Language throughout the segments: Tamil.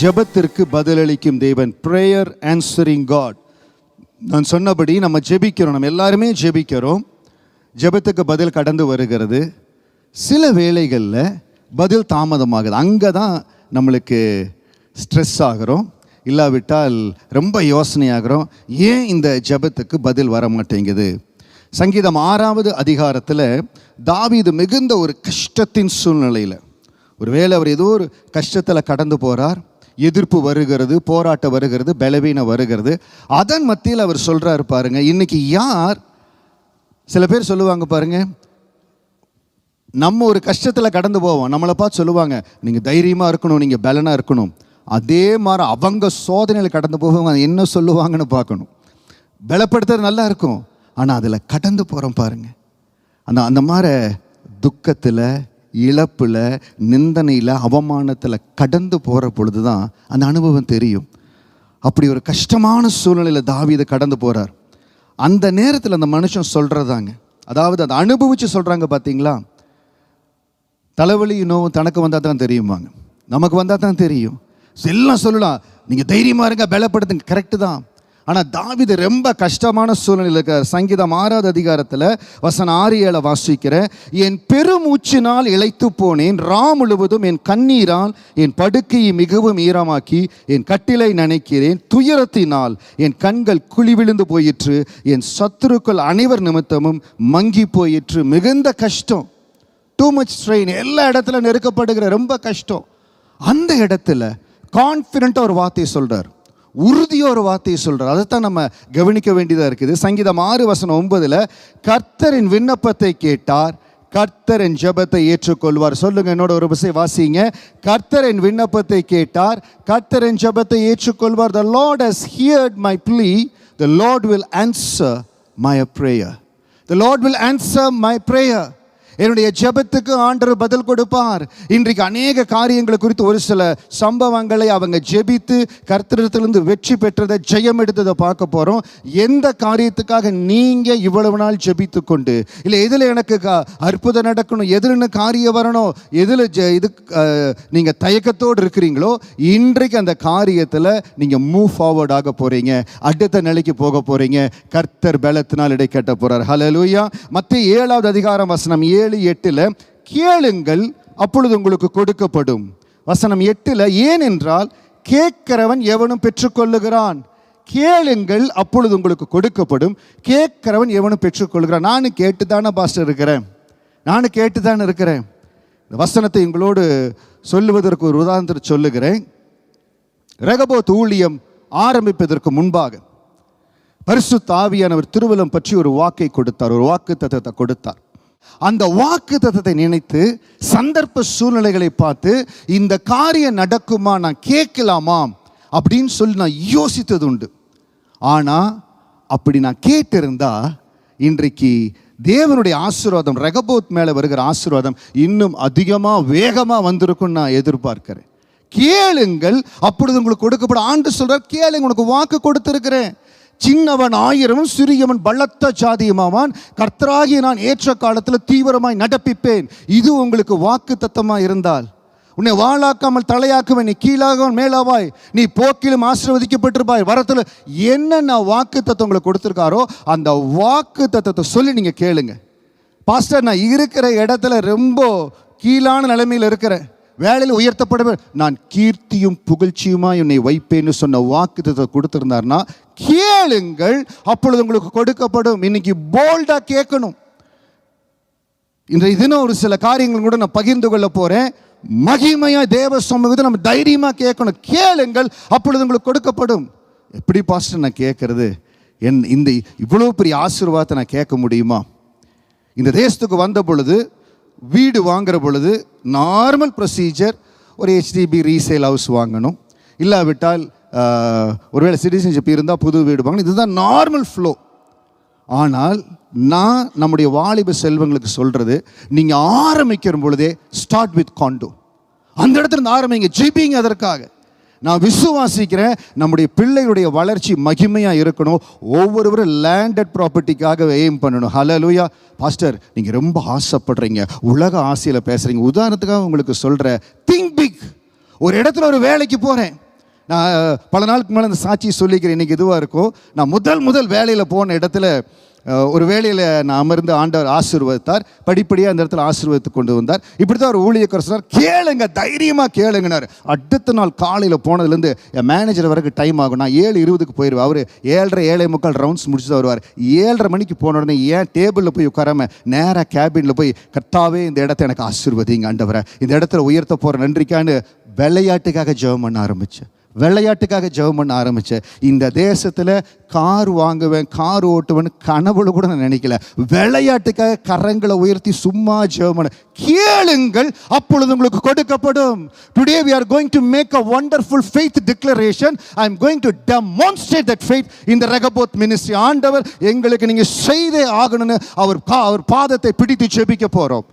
ஜெபத்திற்கு பதிலளிக்கும் தேவன், ப்ரேயர் ஆன்சரிங் காட். நான் சொன்னபடி நம்ம ஜெபிக்கிறோம், நம்ம எல்லாருமே ஜெபிக்கிறோம். ஜெபத்துக்கு பதில் கடந்து வருகிறது. சில வேளைகளில் பதில் தாமதமாகுது. அங்கே தான் நம்மளுக்கு ஸ்ட்ரெஸ் ஆகிறோம், இல்லாவிட்டால் ரொம்ப யோசனையாகிறோம். ஏன் இந்த ஜெபத்துக்கு பதில் வர மாட்டேங்குது? சங்கீதம் 6வது அதிகாரத்தில் தாவீது மிகுந்த ஒரு கஷ்டத்தின் சூழ்நிலையில், ஒருவேளை அவர் ஏதோ ஒரு கஷ்டத்தில் கடந்து போகிறார், எதிர்ப்பு வருகிறது, போராட்டம் வருகிறது, பலவீனம் வருகிறது. அதன் மத்தியில் அவர் சொல்கிறார் பாருங்க, இன்னைக்கு யார், சில பேர் சொல்லுவாங்க பாருங்க, நம்ம ஒரு கஷ்டத்தில் கடந்து போவோம், நம்மளை பார்த்து சொல்லுவாங்க நீங்கள் தைரியமாக இருக்கணும், நீங்கள் பலனாக இருக்கணும். அதே மாதிரி அவங்க சோதனையில் கடந்து போவாங்க, அது என்ன சொல்லுவாங்கன்னு பார்க்கணும். பலப்படுத்துறது நல்லா இருக்கும், ஆனால் அதில் கடந்து போகிறோம் பாருங்க, அந்த மாதிரி துக்கத்தில், இழப்பில், நிந்தனையில், அவமானத்தில் கடந்து போகிற பொழுது தான் அந்த அனுபவம் தெரியும். அப்படி ஒரு கஷ்டமான சூழ்நிலையில் தாவீது கடந்து போகிறார். அந்த நேரத்தில் அந்த மனுஷன் சொல்கிறதாங்க, அதாவது அதை அனுபவித்து சொல்கிறாங்க பார்த்தீங்களா. தலைவலி நோவும் தனக்கு வந்தால் தான் தெரியுமாங்க, நமக்கு வந்தால் தான் தெரியும். எல்லாம் சொல்லலாம், நீங்கள் தைரியமாக இருங்க, பலப்படுத்துங்க, கரெக்டு தான். ஆனால் தாவீது ரொம்ப கஷ்டமான சூழ்நிலையில் இருக்கார். சங்கீதம் 6வது அதிகாரத்தில் வசனம் 6-7 வாசிக்கிறேன். என் பெருமூச்சினால் இளைத்து போனேன், முழுவதும் என் கண்ணீரால் என் படுக்கையை மிகவும் ஈரமாக்கி என் கட்டிலை நனைக்கிறேன். துயரத்தினால் என் கண்கள் குழி விழுந்து போயிற்று, என் சத்துருக்கள் அனைவர் நிமித்தமும் மங்கி போயிற்று. மிகுந்த கஷ்டம், டூ மச் ஸ்ட்ரெயின், எல்லா இடத்துல நெருக்கப்படுகிற ரொம்ப கஷ்டம். அந்த இடத்துல கான்ஃபிடென்ட்டாக ஒரு வார்த்தையை சொல்கிறார், உறுதியாக ஒரு வார்த்தையை சொல்கிறார். அதைத்தான் நம்ம கவனிக்க வேண்டியதாக இருக்குது. சங்கீதம் 6:9 கர்த்தரின் விண்ணப்பத்தை கேட்டார், கர்த்தரின் ஜெபத்தை ஏற்றுக்கொள்வார். சொல்லுங்க என்னோட ஒரு விஷயம் வாசிங்க. கர்த்தரின் விண்ணப்பத்தை கேட்டார், கர்த்தரின் ஜெபத்தை ஏற்றுக்கொள்வார். The Lord has heard my plea, the Lord will answer my prayer. The Lord will answer my prayer. என்னுடைய ஜெபத்துக்கு ஆண்டவர் பதில் கொடுப்பார். இன்றைக்கு அநேக காரியங்களை குறித்து ஒரு சில சம்பவங்களை அவங்க ஜெபித்து கர்த்தரிடத்திலிருந்து வெற்றி பெற்றதை, ஜெயம் எடுத்ததை பார்க்க போகிறோம். எந்த காரியத்துக்காக நீங்கள் இவ்வளவு நாள் ஜெபித்து கொண்டு, இல்லை எதில் எனக்கு அற்புதம் நடக்கணும், எதில் காரியம் வரணும், எதில் இது நீங்கள் தயக்கத்தோடு இருக்கிறீங்களோ, இன்றைக்கு அந்த காரியத்தில் நீங்கள் மூவ் ஃபார்வர்ட் ஆக போகிறீங்க, அடுத்த நிலைக்கு போக போகிறீங்க. கர்த்தர் பலத்தினால் இடை கட்ட போகிறார். ஹல்லேலூயா. மத்தேயு 7வது அதிகாரம் வசனம் 7-8 கேளுங்கள் அப்பொழுது உங்களுக்கு கொடுக்கப்படும். வசனம் 8 ஏனென்றால் கேட்கிறவன் எவனும் பெற்றுக்கொள்ளுகிறான். கேளுங்கள் அப்பொழுது உங்களுக்கு கொடுக்கப்படும், கேட்கிறவன் எவனும் பெற்றுக்கொள்ளுகிறான். நானும் கேட்டுதானே பாஸ்டர் இருக்கிறேன், நானும் கேட்டுதானே இருக்கிறேன். இந்த வசனத்தை உங்களோடு சொல்லுவதற்கு ஒரு உதாரணத்தை சொல்லுகிறேன். ரெகோபோத் ஊழியம் ஆரம்பிப்பதற்கு முன்பாக பரிசுத்த ஆவியானவர் திருவலம் பற்றி ஒரு வாக்கை கொடுத்தார், ஒரு வாக்குத்தத்தத்தை கொடுத்தார். அந்த வாக்குத்தத்தத்தை நினைத்து சந்தர்ப்ப சூழ்நிலைகளை பார்த்து இந்த காரியம் நடக்குமா, நான் கேட்கலாமா அப்படின்னு சொல்லி நான் யோசித்தது உண்டு. ஆனால் அப்படி நான் கேட்டிருந்தா இன்றைக்கு தேவனுடைய ஆசீர்வாதம், ரெகோபோத் மேலே வருகிற ஆசீர்வாதம் இன்னும் அதிகமாக வேகமாக வந்திருக்கும் நான் எதிர்பார்க்கிறேன். கேளுங்கள் அப்பொழுது உங்களுக்கு கொடுக்கப்படும். ஆண்டு சொல்றார், கேளுங்க, உனக்கு வாக்கு கொடுத்திருக்கிறேன். சின்னவன் 1000 சிறியவன் பலத்த ஜாதியுமாவான், கர்த்தராகிய நான் ஏற்ற காலத்தில் தீவிரமாய் நடப்பிப்பேன். இது உங்களுக்கு வாக்கு தத்தமாக இருந்தால், உன்னை வாளாக்காமல் தலையாக்குவேன், நீ கீழாகவும் மேலாவாய், நீ போக்கிலும் ஆசீர்வதிக்கப்பட்டிருப்பாய். வரத்தில் என்னென்ன வாக்கு தத்தம் உங்களுக்கு கொடுத்துருக்காரோ அந்த வாக்கு தத்தத்தை சொல்லி நீங்கள் கேளுங்க. பாஸ்டர், நான் இருக்கிற இடத்துல ரொம்ப கீழான நிலைமையில் இருக்கிறேன், வேலையில் உயர்த்தப்படுவேன், நான் கீர்த்தியும் புகழ்ச்சியுமாய் உன்னை வைப்பேன்னு சொன்ன வாக்குத்தத்தை கொடுத்திருந்தார்னா கேளுங்கள் அப்பொழுது உங்களுக்கு கொடுக்கப்படும். இன்னைக்கு போல்டா கேட்கணும். இன்றைய தினம் ஒரு சில காரியங்கள் கூட நான் பகிர்ந்து கொள்ள போறேன். மகிமையா தேவ சமூகத்தை நம்ம தைரியமா கேட்கணும். கேளுங்கள் அப்பொழுது உங்களுக்கு கொடுக்கப்படும். எப்படி பாஸ்டர் நான் கேட்கறது? இந்த இவ்வளவு பெரிய ஆசீர்வாதத்தை நான் கேட்க முடியுமா? இந்த தேசத்துக்கு வந்த பொழுது, வீடு வாங்குற பொழுது நார்மல் ப்ரொசீஜர், ஒரு HDB ரீசேல் ஹவுஸ் வாங்கணும், இல்லாவிட்டால் ஒருவேளை சிட்டிசன்ஷிப் இருந்தால் புது வீடு வாங்கணும். இதுதான் நார்மல் ஃப்ளோ. ஆனால் நான் நம்முடைய வாலிப செல்வங்களுக்கு சொல்கிறது, நீங்கள் ஆரம்பிக்கிற பொழுதே ஸ்டார்ட் வித் காண்டோ. அந்த இடத்துல இருந்து ஆரம்பிங்க, ஜெபிங்க. அதற்காக நான் விசுவாசிக்கிறேன், நம்முடைய பிள்ளைகளுடைய வளர்ச்சி மகிமையாக இருக்கணும். ஒவ்வொருவரும் லேண்டட் ப்ராப்பர்ட்டிக்காக எய்ம் பண்ணணும். ஹல்லேலூயா. பாஸ்டர், நீங்கள் ரொம்ப ஆசைப்படுறீங்க, உலக ஆசையில் பேசுகிறீங்க. உதாரணத்துக்காக உங்களுக்கு சொல்கிறேன், திங்க் பிக். ஒரு இடத்துல ஒரு வேலைக்கு போகிறேன், நான் பல நாளுக்கு மேலே அந்த சாட்சி சொல்லிக்கிறேன், இன்றைக்கி இதுவாக இருக்கும். நான் முதல் வேலையில் போன இடத்துல ஒரு வேலையில் நான் அமர்ந்து ஆண்டவர் ஆசீர்வதித்தார். படிப்படியாக அந்த இடத்துல ஆசீர்வதித்து கொண்டு வந்தார். இப்படி தான் ஒரு ஊழியக்காரர் சொன்னார், கேளுங்க, தைரியமாக கேளுங்கனார். அடுத்த நாள் காலையில் போனதுலேருந்து என் மேனேஜர் வரைக்கும் டைம் ஆகும். நான் 7:20 போயிடுவேன். அவர் 7:30 7:45 ரவுண்ட்ஸ் முடிச்சு தான் வருவார். 7:30 மணிக்கு போன உடனே ஏன் டேபிளில் போய் உட்காராமல் நேராக கேபினில் போய், கர்த்தாவே இந்த இடத்த எனக்கு ஆசீர்வதிங்க ஆண்டவரை, இந்த இடத்துல உயர்த்த போகிற நன்றிக்கான்னு விளையாட்டுக்காக ஜெபம் பண்ண ஆரம்பித்தேன். இந்த தேசத்தில் கார் வாங்குவேன், கார் ஓட்டுவேன்னு கனவுல கூட நான் நினைக்கல. விளையாட்டுக்காக கரங்களை உயர்த்தி சும்மா ஜெபம் பண்ண. கேளுங்கள், அப்பொழுது உங்களுக்கு கொடுக்கப்படும். Today we are going to make a wonderful faith declaration. I am going to demonstrate that faith in the Rehoboth ministry. ஆண்டவர் எங்களுக்கு நீங்க செய்தே ஆகணும்னு அவர் பாதத்தை பிடித்து ஜெபிக்க போறோம்.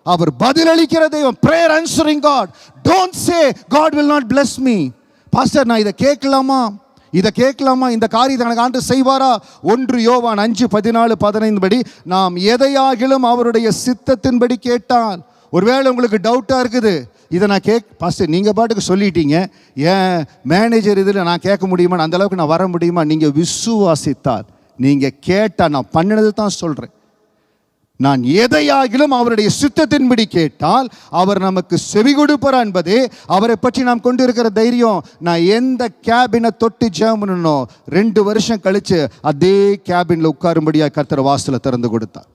அவர் பதிலளிக்கிற தெய்வம். prayer answering God. Don't say God will not bless me. Pastor, நான் இதை கேட்கலாமா, இந்த காரியத்தை எனக்கு ஆண்டு செய்வாரா? 1 யோவான் 5:14-15 படி, நாம் எதையாகிலும் அவருடைய சித்தத்தின்படி கேட்டால். ஒருவேளை உங்களுக்கு டவுட்டாக இருக்குது, இதை நான் பாஸ்டர் நீங்கள் பாட்டுக்கு சொல்லிட்டீங்க, ஏன் மேனேஜர் இதில் நான் கேட்க முடியுமா, அந்த அளவுக்கு நான் வர முடியுமா? நீங்கள் விசுவாசித்தால், நீங்கள் கேட்டால், நான் பண்ணினது தான் சொல்கிறேன். நான் எதையாகிலும் அவருடைய சித்தத்தின்படி கேட்டால் அவர் நமக்கு செவி கொடுப்பார் என்பதே அவரை பற்றி நாம் கொண்டு இருக்கிற தைரியம். நான் எந்த கேபினை தொட்டு ஜெபம் பண்ணணும், 2 வருஷம் கழிச்சு அதே கேபினில் உட்காரும்படியாக கர்த்தர் வாசலை திறந்து கொடுத்தார்.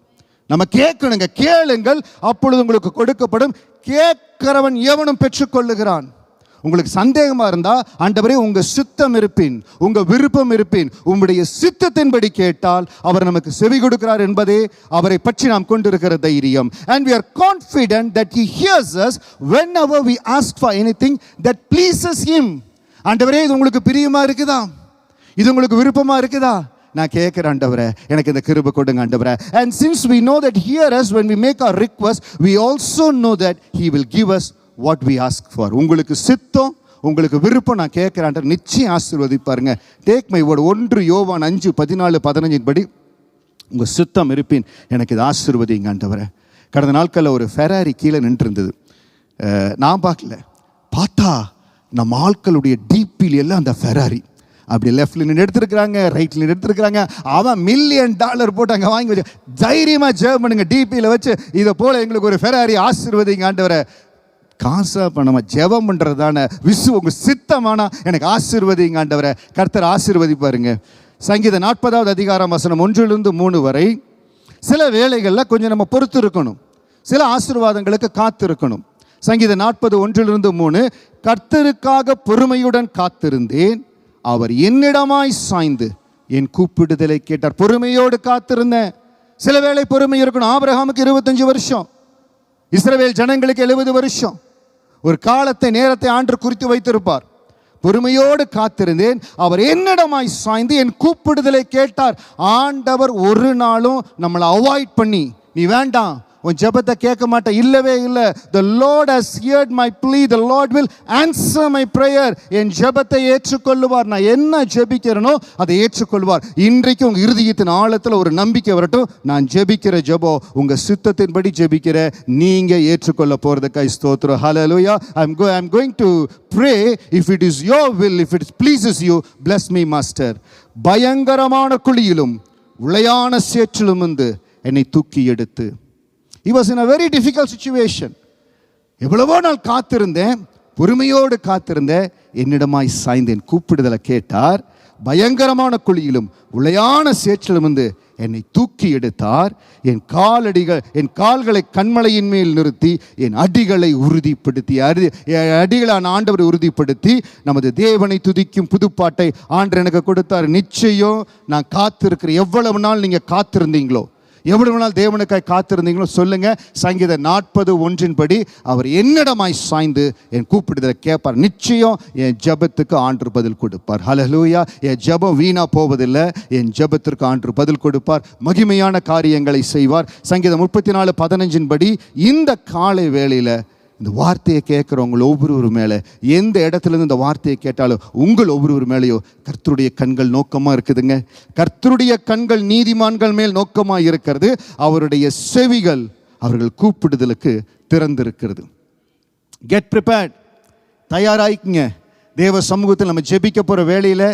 நம்ம கேட்கணுங்க, கேளுங்கள் அப்பொழுது உங்களுக்கு கொடுக்கப்படும். கேட்கிறவன் எவனும் பெற்றுக்கொள்ளுகிறான். உங்களுக்கு சந்தேகமா இருந்தா, ஆண்டவரே உங்க சித்தம் இருப்பின், உங்க விருப்பம் இருப்பின், உங்களுடைய சித்தத்தின்படி கேட்டால் அவர் நமக்கு செவி கொடுக்கிறார் என்பதே அவரை பற்றி நாம் கொண்டிருக்கிற தைரியம். And we are confident that he hears us whenever we ask for anything that pleases him. ஆண்டவரே இது உங்களுக்கு பிரியமா இருக்குதா, இது உங்களுக்கு விருப்பமா இருக்குதா, நான் கேட்கிறேன் ஆண்டவரே, எனக்கு இந்த கிருபை கொடுங்க ஆண்டவரே. And since we know that he hears us when we make our request, we also know that he will give us what we ask for. உங்களுக்கு சித்தம், உங்களுக்கு விருப்பம் நான் கேட்கிறேன், நிச்சயம் ஆசீர்வதிப்பாருங்க. Take my word. 1 யோவான் 5:14-15 படி, உங்க சித்தம் இருப்பின் எனக்கு இது ஆசீர்வதிங்க ஆண்டவரே. கடந்த நாட்களில் ஒரு ஃபெராரி கீழே நின்று இருந்தது. நான் பார்க்கல, பார்த்தா நம்ம ஆட்களுடைய டிபியில் எல்லாம் அந்த ஃபெராரி அப்படி லெஃப்ட்ல நின்று எடுத்துருக்காங்க, ரைட்ல நின்று எடுத்துருக்காங்க. அவன் $1 மில்லியன் போட்டு அங்கே வாங்கி வச்சு தைரியமாக ஜெபம் பண்ணுங்க, டிபியில் வச்சு இதை போல எங்களுக்கு ஒரு ஃபெராரி ஆசீர்வதிங்க ஆண்டவரை. காசா பணமா ஜெபம் பண்ணுறதான உங்க சித்தமானா எனக்கு ஆசீர்வதிங்க ஆண்டவரை. கர்த்தர் ஆசீர்வதிப்பாருங்க. சங்கீதம் 40 அதிகாரம் வசனம் 1-3 வரை, சில வேளைகளில் கொஞ்சம் நம்ம பொறுத்து இருக்கணும், சில ஆசீர்வாதங்களுக்கு காத்து இருக்கணும். சங்கீதம் 40:1-3, கர்த்தருக்காக பொறுமையுடன் காத்திருந்தேன், அவர் என்னிடமாய் சாய்ந்து என் கூப்பிடுதலை கேட்டார். பொறுமையோடு காத்திருந்தேன். சில வேளை பொறுமை இருக்கணும். ஆபிரகாமுக்கு 25 வருஷம், இஸ்ரவேல் ஜனங்களுக்கு 70 வருஷம். ஒரு காலத்தை, நேரத்தை ஆண்டு குறித்து வைத்திருப்பார். பொறுமையோடு காத்திருந்தேன், அவர் என்னிடமாய் சாய்ந்து என் கூப்பிடுதலை கேட்டார். ஆண்டவர் ஒரு நாளும் நம்மளை அவாய்ட் பண்ணி, நீ வேண்டாம், உன் ஜெபத்தை கேட்க மாட்டேன், இல்லவே இல்லை. The Lord has heard my plea. The Lord will answer my prayer. என் ஜெபத்தை ஏற்றுக்கொள்ளுவார். நான் என்ன ஜெபிக்கிறேனோ அதை ஏற்றுக்கொள்வார். இன்றைக்கு உங்க இருதயத்தின் ஆழத்தில் ஒரு நம்பிக்கை வரட்டும், நான் ஜெபிக்கிற ஜெபம் உங்க சித்தத்தின்படி ஜெபிக்கிற நீங்க ஏற்றுக்கொள்ள போறதுக்காய் ஸ்தோத்திரம். ஹல்லேலூயா. I'm going to pray. If it is your will, if it pleases you, bless me master. பயங்கரமான குழியிலும் உளையான சேற்றிலும் வந்து என்னை தூக்கி எடுத்து. He was in a very difficult situation. எவ்வளவோ நாள் காத்திருந்தேன், பொறுமையோடு காத்திருந்தேன், என்னிடமாய் சாய்ந்தேன், கூப்பிடுதலை கேட்டார். பயங்கரமான குழியிலும் உளையான சேற்றிலும் வந்து என்னை தூக்கி எடுத்தார். என் கால்களை கண்மலையின் மேல் நிறுத்தி என் அடிகளை உறுதிப்படுத்தி, அடிகளை ஆண்டவர் உறுதிப்படுத்தி நமது தேவனை துதிக்கும் புதுப்பாட்டை ஆண்டவர் எனக்கு கொடுத்தார். நிச்சயம் நான் காத்திருக்கிறேன். எவ்வளவு நாள் நீங்க காத்திருந்தீங்களோ, எவ்வளவு நாள் தேவனுக்காய் காத்திருந்தீங்களோ சொல்லுங்க. சங்கீதம் 40:1 படி, அவர் என்னிடமாய் சாய்ந்து என் கூப்பிடுதலை கேட்பார். நிச்சயம் என் ஜெபத்துக்கு ஆண்டவர் பதில் கொடுப்பார். ஹல்லேலூயா. என் ஜெபம் வீணா போவதில்லை, என் ஜெபத்திற்கு ஆண்டவர் பதில் கொடுப்பார், மகிமையான காரியங்களை செய்வார். சங்கீதம் 34:15 படி, இந்த காலை வேளையில் இந்த வார்த்தையை கேட்குறவங்க ஒவ்வொருவர் மேலே, எந்த இடத்துலேருந்து இந்த வார்த்தையை கேட்டாலும் உங்கள் ஒவ்வொருவர் மேலேயோ கர்த்தருடைய கண்கள் நோக்கமாக இருக்குதுங்க. கர்த்தருடைய கண்கள் நீதிமான்கள் மேல் நோக்கமாக இருக்கிறது. அவருடைய செவிகள் அவர்கள் கூப்பிடுதலுக்கு திறந்திருக்கிறது. Get prepared. தயாராகிக்குங்க. தேவ சமூகத்தில் நம்ம ஜெபிக்க போகிற வேளையில்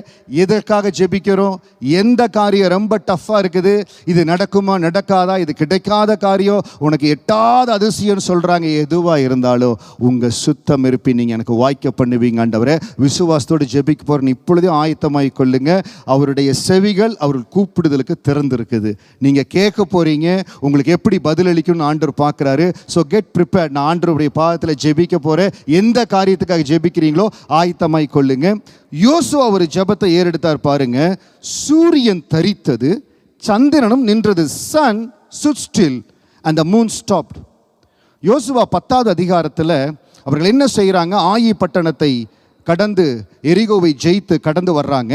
எதற்காக ஜெபிக்கிறோம்? எந்த காரியம் ரொம்ப டஃப்பாக இருக்குது, இது நடக்குமா நடக்காதா, இது கிடைக்காத காரியம், உனக்கு எட்டாத அதிசயம்னு சொல்கிறாங்க. எதுவாக இருந்தாலும் உங்கள் சுத்தம் இருப்பி நீங்கள் எனக்கு வாய்க்க பண்ணுவீங்க ஆண்டவரே. விசுவாசத்தோடு ஜெபிக்க போகிறேன் இப்பொழுதே ஆயத்தமாகி கொள்ளுங்க. அவருடைய செவிகள் அவர்கள் கூப்பிடுதலுக்கு திறந்திருக்குது. நீங்கள் கேட்க போகிறீங்க, உங்களுக்கு எப்படி பதிலளிக்கணும்னு ஆண்டவர் பார்க்குறாரு. So get prepared. நான் ஆண்டவருடைய பாதத்தில் ஜெபிக்க போகிறேன். எந்த காரியத்துக்காக ஜெபிக்கிறீங்களோ ஆயத்தமாய் கொள்ளுங்க. யோசுவா ஒரு ஜெபத்தை ஏறெடுத்தார் பாருங்க. சூரியன் தரித்தது, சந்திரனும் நின்றது. Sun stood still and the moon stopped. யோசுவா 10வது அதிகாரத்தில் அவர்கள் என்ன செய்கிறாங்க? ஆயி பட்டணத்தை கடந்து எரிகோவை ஜெயித்து கடந்து வர்றாங்க.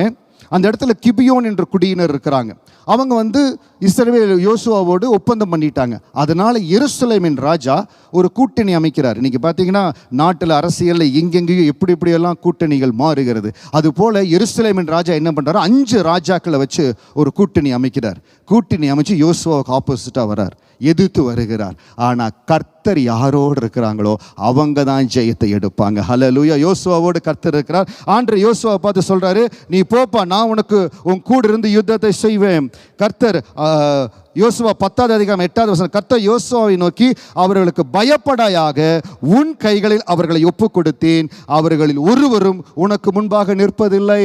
அந்த இடத்துல கிபியோன் என்ற குடியினர் இருக்கிறாங்க. அவங்க இஸ்ரவேல் யோசுவாவோடு ஒப்பந்தம் பண்ணிட்டாங்க. அதனால எருசலேமின் ராஜா ஒரு கூட்டணி அமைக்கிறார். இன்னைக்கு பார்த்தீங்கன்னா நாட்டில் அரசியலில் எங்கெங்கேயும் எப்படியெல்லாம் கூட்டணிகள் மாறுகிறது. அதுபோல் எருசலேமின் ராஜா என்ன பண்ணுறாரு? 5 ராஜாக்களை வச்சு ஒரு கூட்டணி அமைக்கிறார். கூட்டணி அமைச்சு யோசுவாவுக்கு ஆப்போசிட்டாக வர்றார், எதிர்த்து வருகிறார். ஆனால் கர்த்தர் யாரோடு இருக்கிறாங்களோ அவங்க தான் ஜெயத்தை எடுப்பாங்க. ஹல்லேலூயா. யோசுவாவோடு கர்த்தர் இருக்கிறார். ஆண்டவர் யோசுவாவை பார்த்து சொல்றாரு, நீ போப்பா, நான் உனக்கு உன் கூட இருந்து யுத்தத்தை செய்வேன். கர்த்தர் யோசுவா 10வது அதிகாரம் 8வது வசனம், கர்த்தர் யோசுவாவை நோக்கி, அவர்களுக்கு பயப்படாயாக, உன் கைகளில் அவர்களை ஒப்பு கொடுத்தேன், அவர்களில் ஒருவரும் உனக்கு முன்பாக நிற்பதில்லை.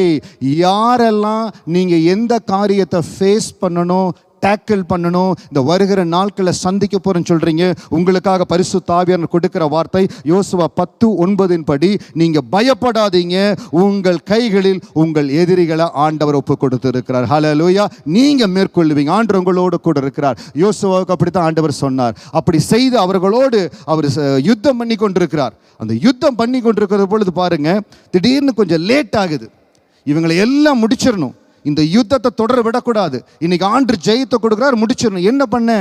யாரெல்லாம் நீங்க எந்த காரியத்தை ஃபேஸ் பண்ணணும், டேக்கிள் பண்ணணும், இந்த வருகிற நாட்களில் சந்திக்க போறேன்னு சொல்றீங்க, உங்களுக்காக பரிசுத்த ஆவியானவர் கொடுக்கிற வார்த்தை யோசுவா 10:9 படி, நீங்க பயப்படாதீங்க, உங்கள் கைகளில் உங்கள் எதிரிகளை ஆண்டவர் ஒப்பு கொடுத்து இருக்கிறார். ஹல்லேலூயா. நீங்க மேற்கொள்ளுவீங்க, ஆண்டவர் உங்களோடு கூட இருக்கிறார். யோசுவாவுக்கு அப்படித்தான் ஆண்டவர் சொன்னார். அப்படி செய்து அவர்களோடு அவர் யுத்தம் பண்ணி கொண்டிருக்கிறார். அந்த யுத்தம் பண்ணி கொண்டிருக்கிற பொழுது பாருங்க, திடீர்னு கொஞ்சம் லேட் ஆகுது. இவங்களை எல்லாம் முடிச்சிடணும், இந்த யுத்தத்தை தொடர விடக்கூடாது. இன்னைக்கு ஆண்டவர் ஜெயத்தை கொடுக்குறாரு, முடிச்சிடணும். என்ன பண்ண?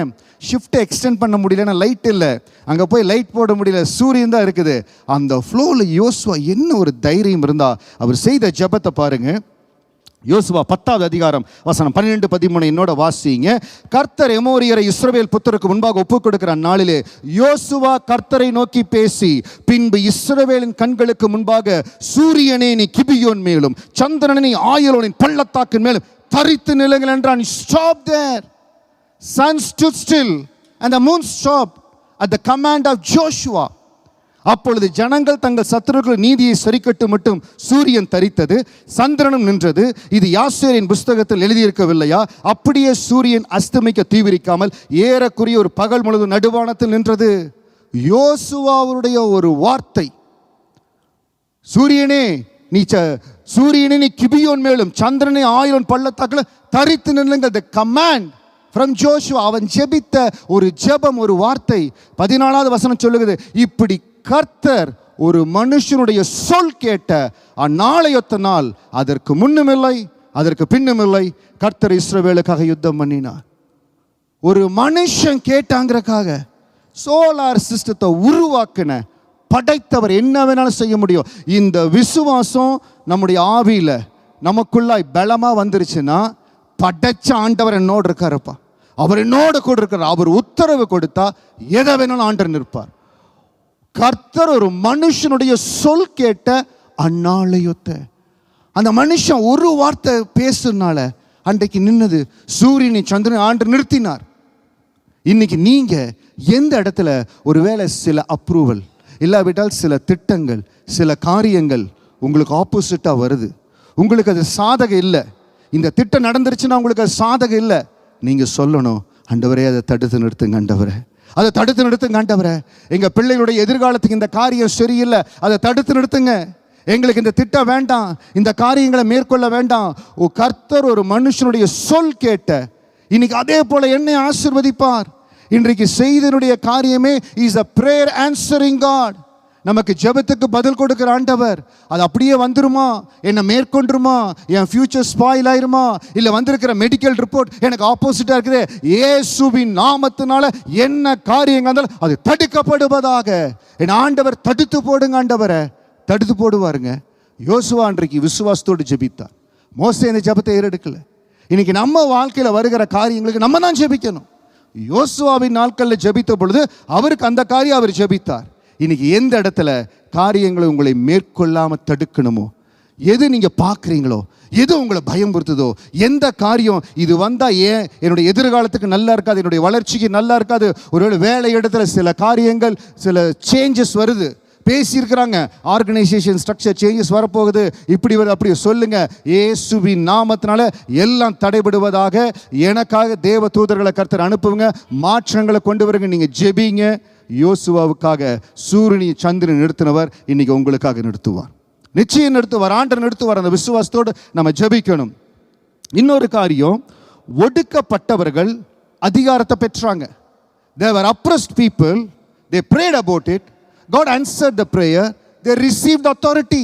ஷிஃப்ட்டை எக்ஸ்டெண்ட் பண்ண முடியல, லைட் இல்லை, அங்கே போய் லைட் போட முடியல, சூரியன் தான் இருக்குது. அந்த ஃப்ளோவில் யோசுவா என்ன ஒரு தைரியம் இருந்தா அவர் செய்த ஜெபத்தை பாருங்க. யோசுவா 10வது அதிகாரம் வசனம் 12-13 என்னோட வாசிங்க. கர்த்தர் எமோரியரை இஸ்ரவேல் புத்தருக்கு முன்பாக ஒப்புக் கொடுக்கிற நாளிலே யோசுவா கர்த்தரை நோக்கி பேசி, பின்பு இஸ்ரவேலின் கண்களுக்கு முன்பாக சூரியனே நீ கிபியோன் மேலும், சந்திரனே நீ ஆயலோனின் பள்ளத்தாக்கின் மேலும் தரித்து நில்லுங்கள் என்றான். Stop there. Sun stood still and the moon stopped at the command of Joshua. அப்பொழுது ஜனங்கள் தங்கள் சத்துருக்கள் நீதியை சரிக்கட்டு மட்டும் சூரியன் தரித்தது, சந்திரனும் நின்றது. இது யாசேரின் புஸ்தகத்தில் எழுதியிருக்கவில்லையா? அப்படியே சூரியன் அஸ்தமிக்க தீவிரிக்காமல் ஏறக்குறைய ஒரு பகல் முழுவதும் நடுவானத்தில் நின்றது. யோசுவாவுடைய ஒரு வார்த்தை, சூரியனே நீ கிபியோன் மேலும், சந்திரனே ஆயிரம் பள்ளத்தாக்கில் தரித்து நில்லுங்கள். The command from Joshua. அவன் ஜெபித்த ஒரு ஜெபம், ஒரு வார்த்தை. 14வது வசனம் சொல்லுகிறது, இப்படி கர்த்தர் ஒரு மனுஷனுடைய சொல் கேட்ட அந்நாளையொத்த நாள் அதற்கு முன்னுமில்லை அதற்கு பின்னுமில்லை கர்த்தர் இஸ்ரவேலுக்காக யுத்தம் பண்ணினார். ஒரு மனுஷன் கேட்டாங்கிறக்காக சோலார் சிஸ்டத்தை உருவாக்கின படைத்தவர் என்ன வேணாலும் செய்ய முடியும். இந்த விசுவாசம் நம்முடைய ஆவியில நமக்குள்ளாய் பலமா வந்துருச்சுன்னா, படைச்ச ஆண்டவர் என்னோடு இருக்காருப்பா, அவர் என்னோட கூட இருக்கிறார், அவர் உத்தரவு கொடுத்தா எதை வேணாலும் ஆண்டவர் நிற்பார். கர்த்தர் ஒரு மனுஷனுடைய சொல் கேட்ட அந்நாளையொத்த, அந்த மனுஷன் ஒரு வார்த்தை பேசுனால அன்றைக்கு நின்னது சூரியனை சந்திரனை ஆண்டு நிறுத்தினார். இன்னைக்கு நீங்க எந்த இடத்துல ஒருவேளை சில அப்ரூவல் இல்லாவிட்டால் சில திட்டங்கள், சில காரியங்கள் உங்களுக்கு ஆப்போசிட்டா வருது, உங்களுக்கு அது சாதகம் இல்லை, இந்த திட்டம் நடந்துருச்சுன்னா உங்களுக்கு அது சாதகம் இல்லை, நீங்க சொல்லணும், ஆண்டவரே அதை தடுத்து நிறுத்துங்க, ஆண்டவரே அதை தடுத்து நிறுத்துங்க, ஆண்டவரே எங்க பிள்ளைகளுடைய எதிர்காலத்துக்கு இந்த காரியம் சரியில்லை, அதை தடுத்து நிறுத்துங்க, எங்களுக்கு இந்த திட்டம் வேண்டாம், இந்த காரியங்களை மேற்கொள்ள வேண்டாம். கர்த்தர் ஒரு மனுஷனுடைய சொல் கேட்ட இன்னைக்கு அதே போல என்னை ஆசீர்வதிப்பார். இன்றைக்கு செய்தனுடைய காரியமே is a prayer answering God. நமக்கு ஜெபத்துக்கு பதில் கொடுக்கிற ஆண்டவர். அது அப்படியே வந்துருமா, என்னை மேற்கொண்டுருமா, என் ஃபியூச்சர் ஸ்பாயில் ஆயிருமா, இல்லை வந்திருக்கிற மெடிக்கல் ரிப்போர்ட் எனக்கு ஆப்போசிட்டாக இருக்குது, இயேசுவின் நாமத்தினால என்ன காரியங்கள் இருந்தாலும் அது தடுக்கப்படுவதாக. என் ஆண்டவர் தடுத்து போடுங்க, ஆண்டவரை தடுத்து போடுவாருங்க. யோசுவா அன்றைக்கு விசுவாசத்தோடு ஜெபித்தார். மோசே இந்த ஜெபத்தை ஏறெடுக்கல. இன்னைக்கு நம்ம வாழ்க்கையில் வருகிற காரியங்களுக்கு நம்ம தான் ஜெபிக்கணும். யோசுவாவின் நாட்களில் ஜெபித்த பொழுது அவருக்கு அந்த காரியம் அவர் ஜெபித்தார். இன்னைக்கு எந்த இடத்துல காரியங்களை உங்களை மேற்கொள்ளாமல் தடுக்கணுமோ, எது நீங்கள் பார்க்குறீங்களோ, எது உங்களை பயம்படுத்துதோ, எந்த காரியம் இது வந்தால் ஏன் என்னுடைய எதிர்காலத்துக்கு நல்லா இருக்காது, என்னுடைய வளர்ச்சிக்கு நல்லா இருக்காது, ஒருவேளை வேலை இடத்துல சில காரியங்கள் சில சேஞ்சஸ் வருது, பேசியிருக்கிறாங்க, ஆர்கனைசேஷன் ஸ்ட்ரக்சர் சேஞ்சஸ் வரப்போகுது, இப்படி வருது, அப்படி சொல்லுங்க, இயேசுவின் நாமத்தினால எல்லாம் தடைபடுவதாக. எனக்காக தேவ தூதர்களை கர்த்தர் அனுப்புங்க, மாற்றங்களை கொண்டு வருங்க. நீங்கள் ஜெபிங்க. யோசுவாவுக்காக சூரியனை சந்திரன் நிறுத்தினவர் இன்னைக்கு உங்களுக்காக நிறுத்துவார், நிச்சயம் நிறுத்துவார், ஆண்டவர் நிறுத்துவார். அந்த விசுவாசத்தோடு நம்ம ஜெபிக்கணும். இன்னொரு காரியம், ஒடுக்கப்பட்டவர்கள் அதிகாரத்தை பெற்றாங்க. They were oppressed people, they prayed about it, God answered the prayer, they received authority.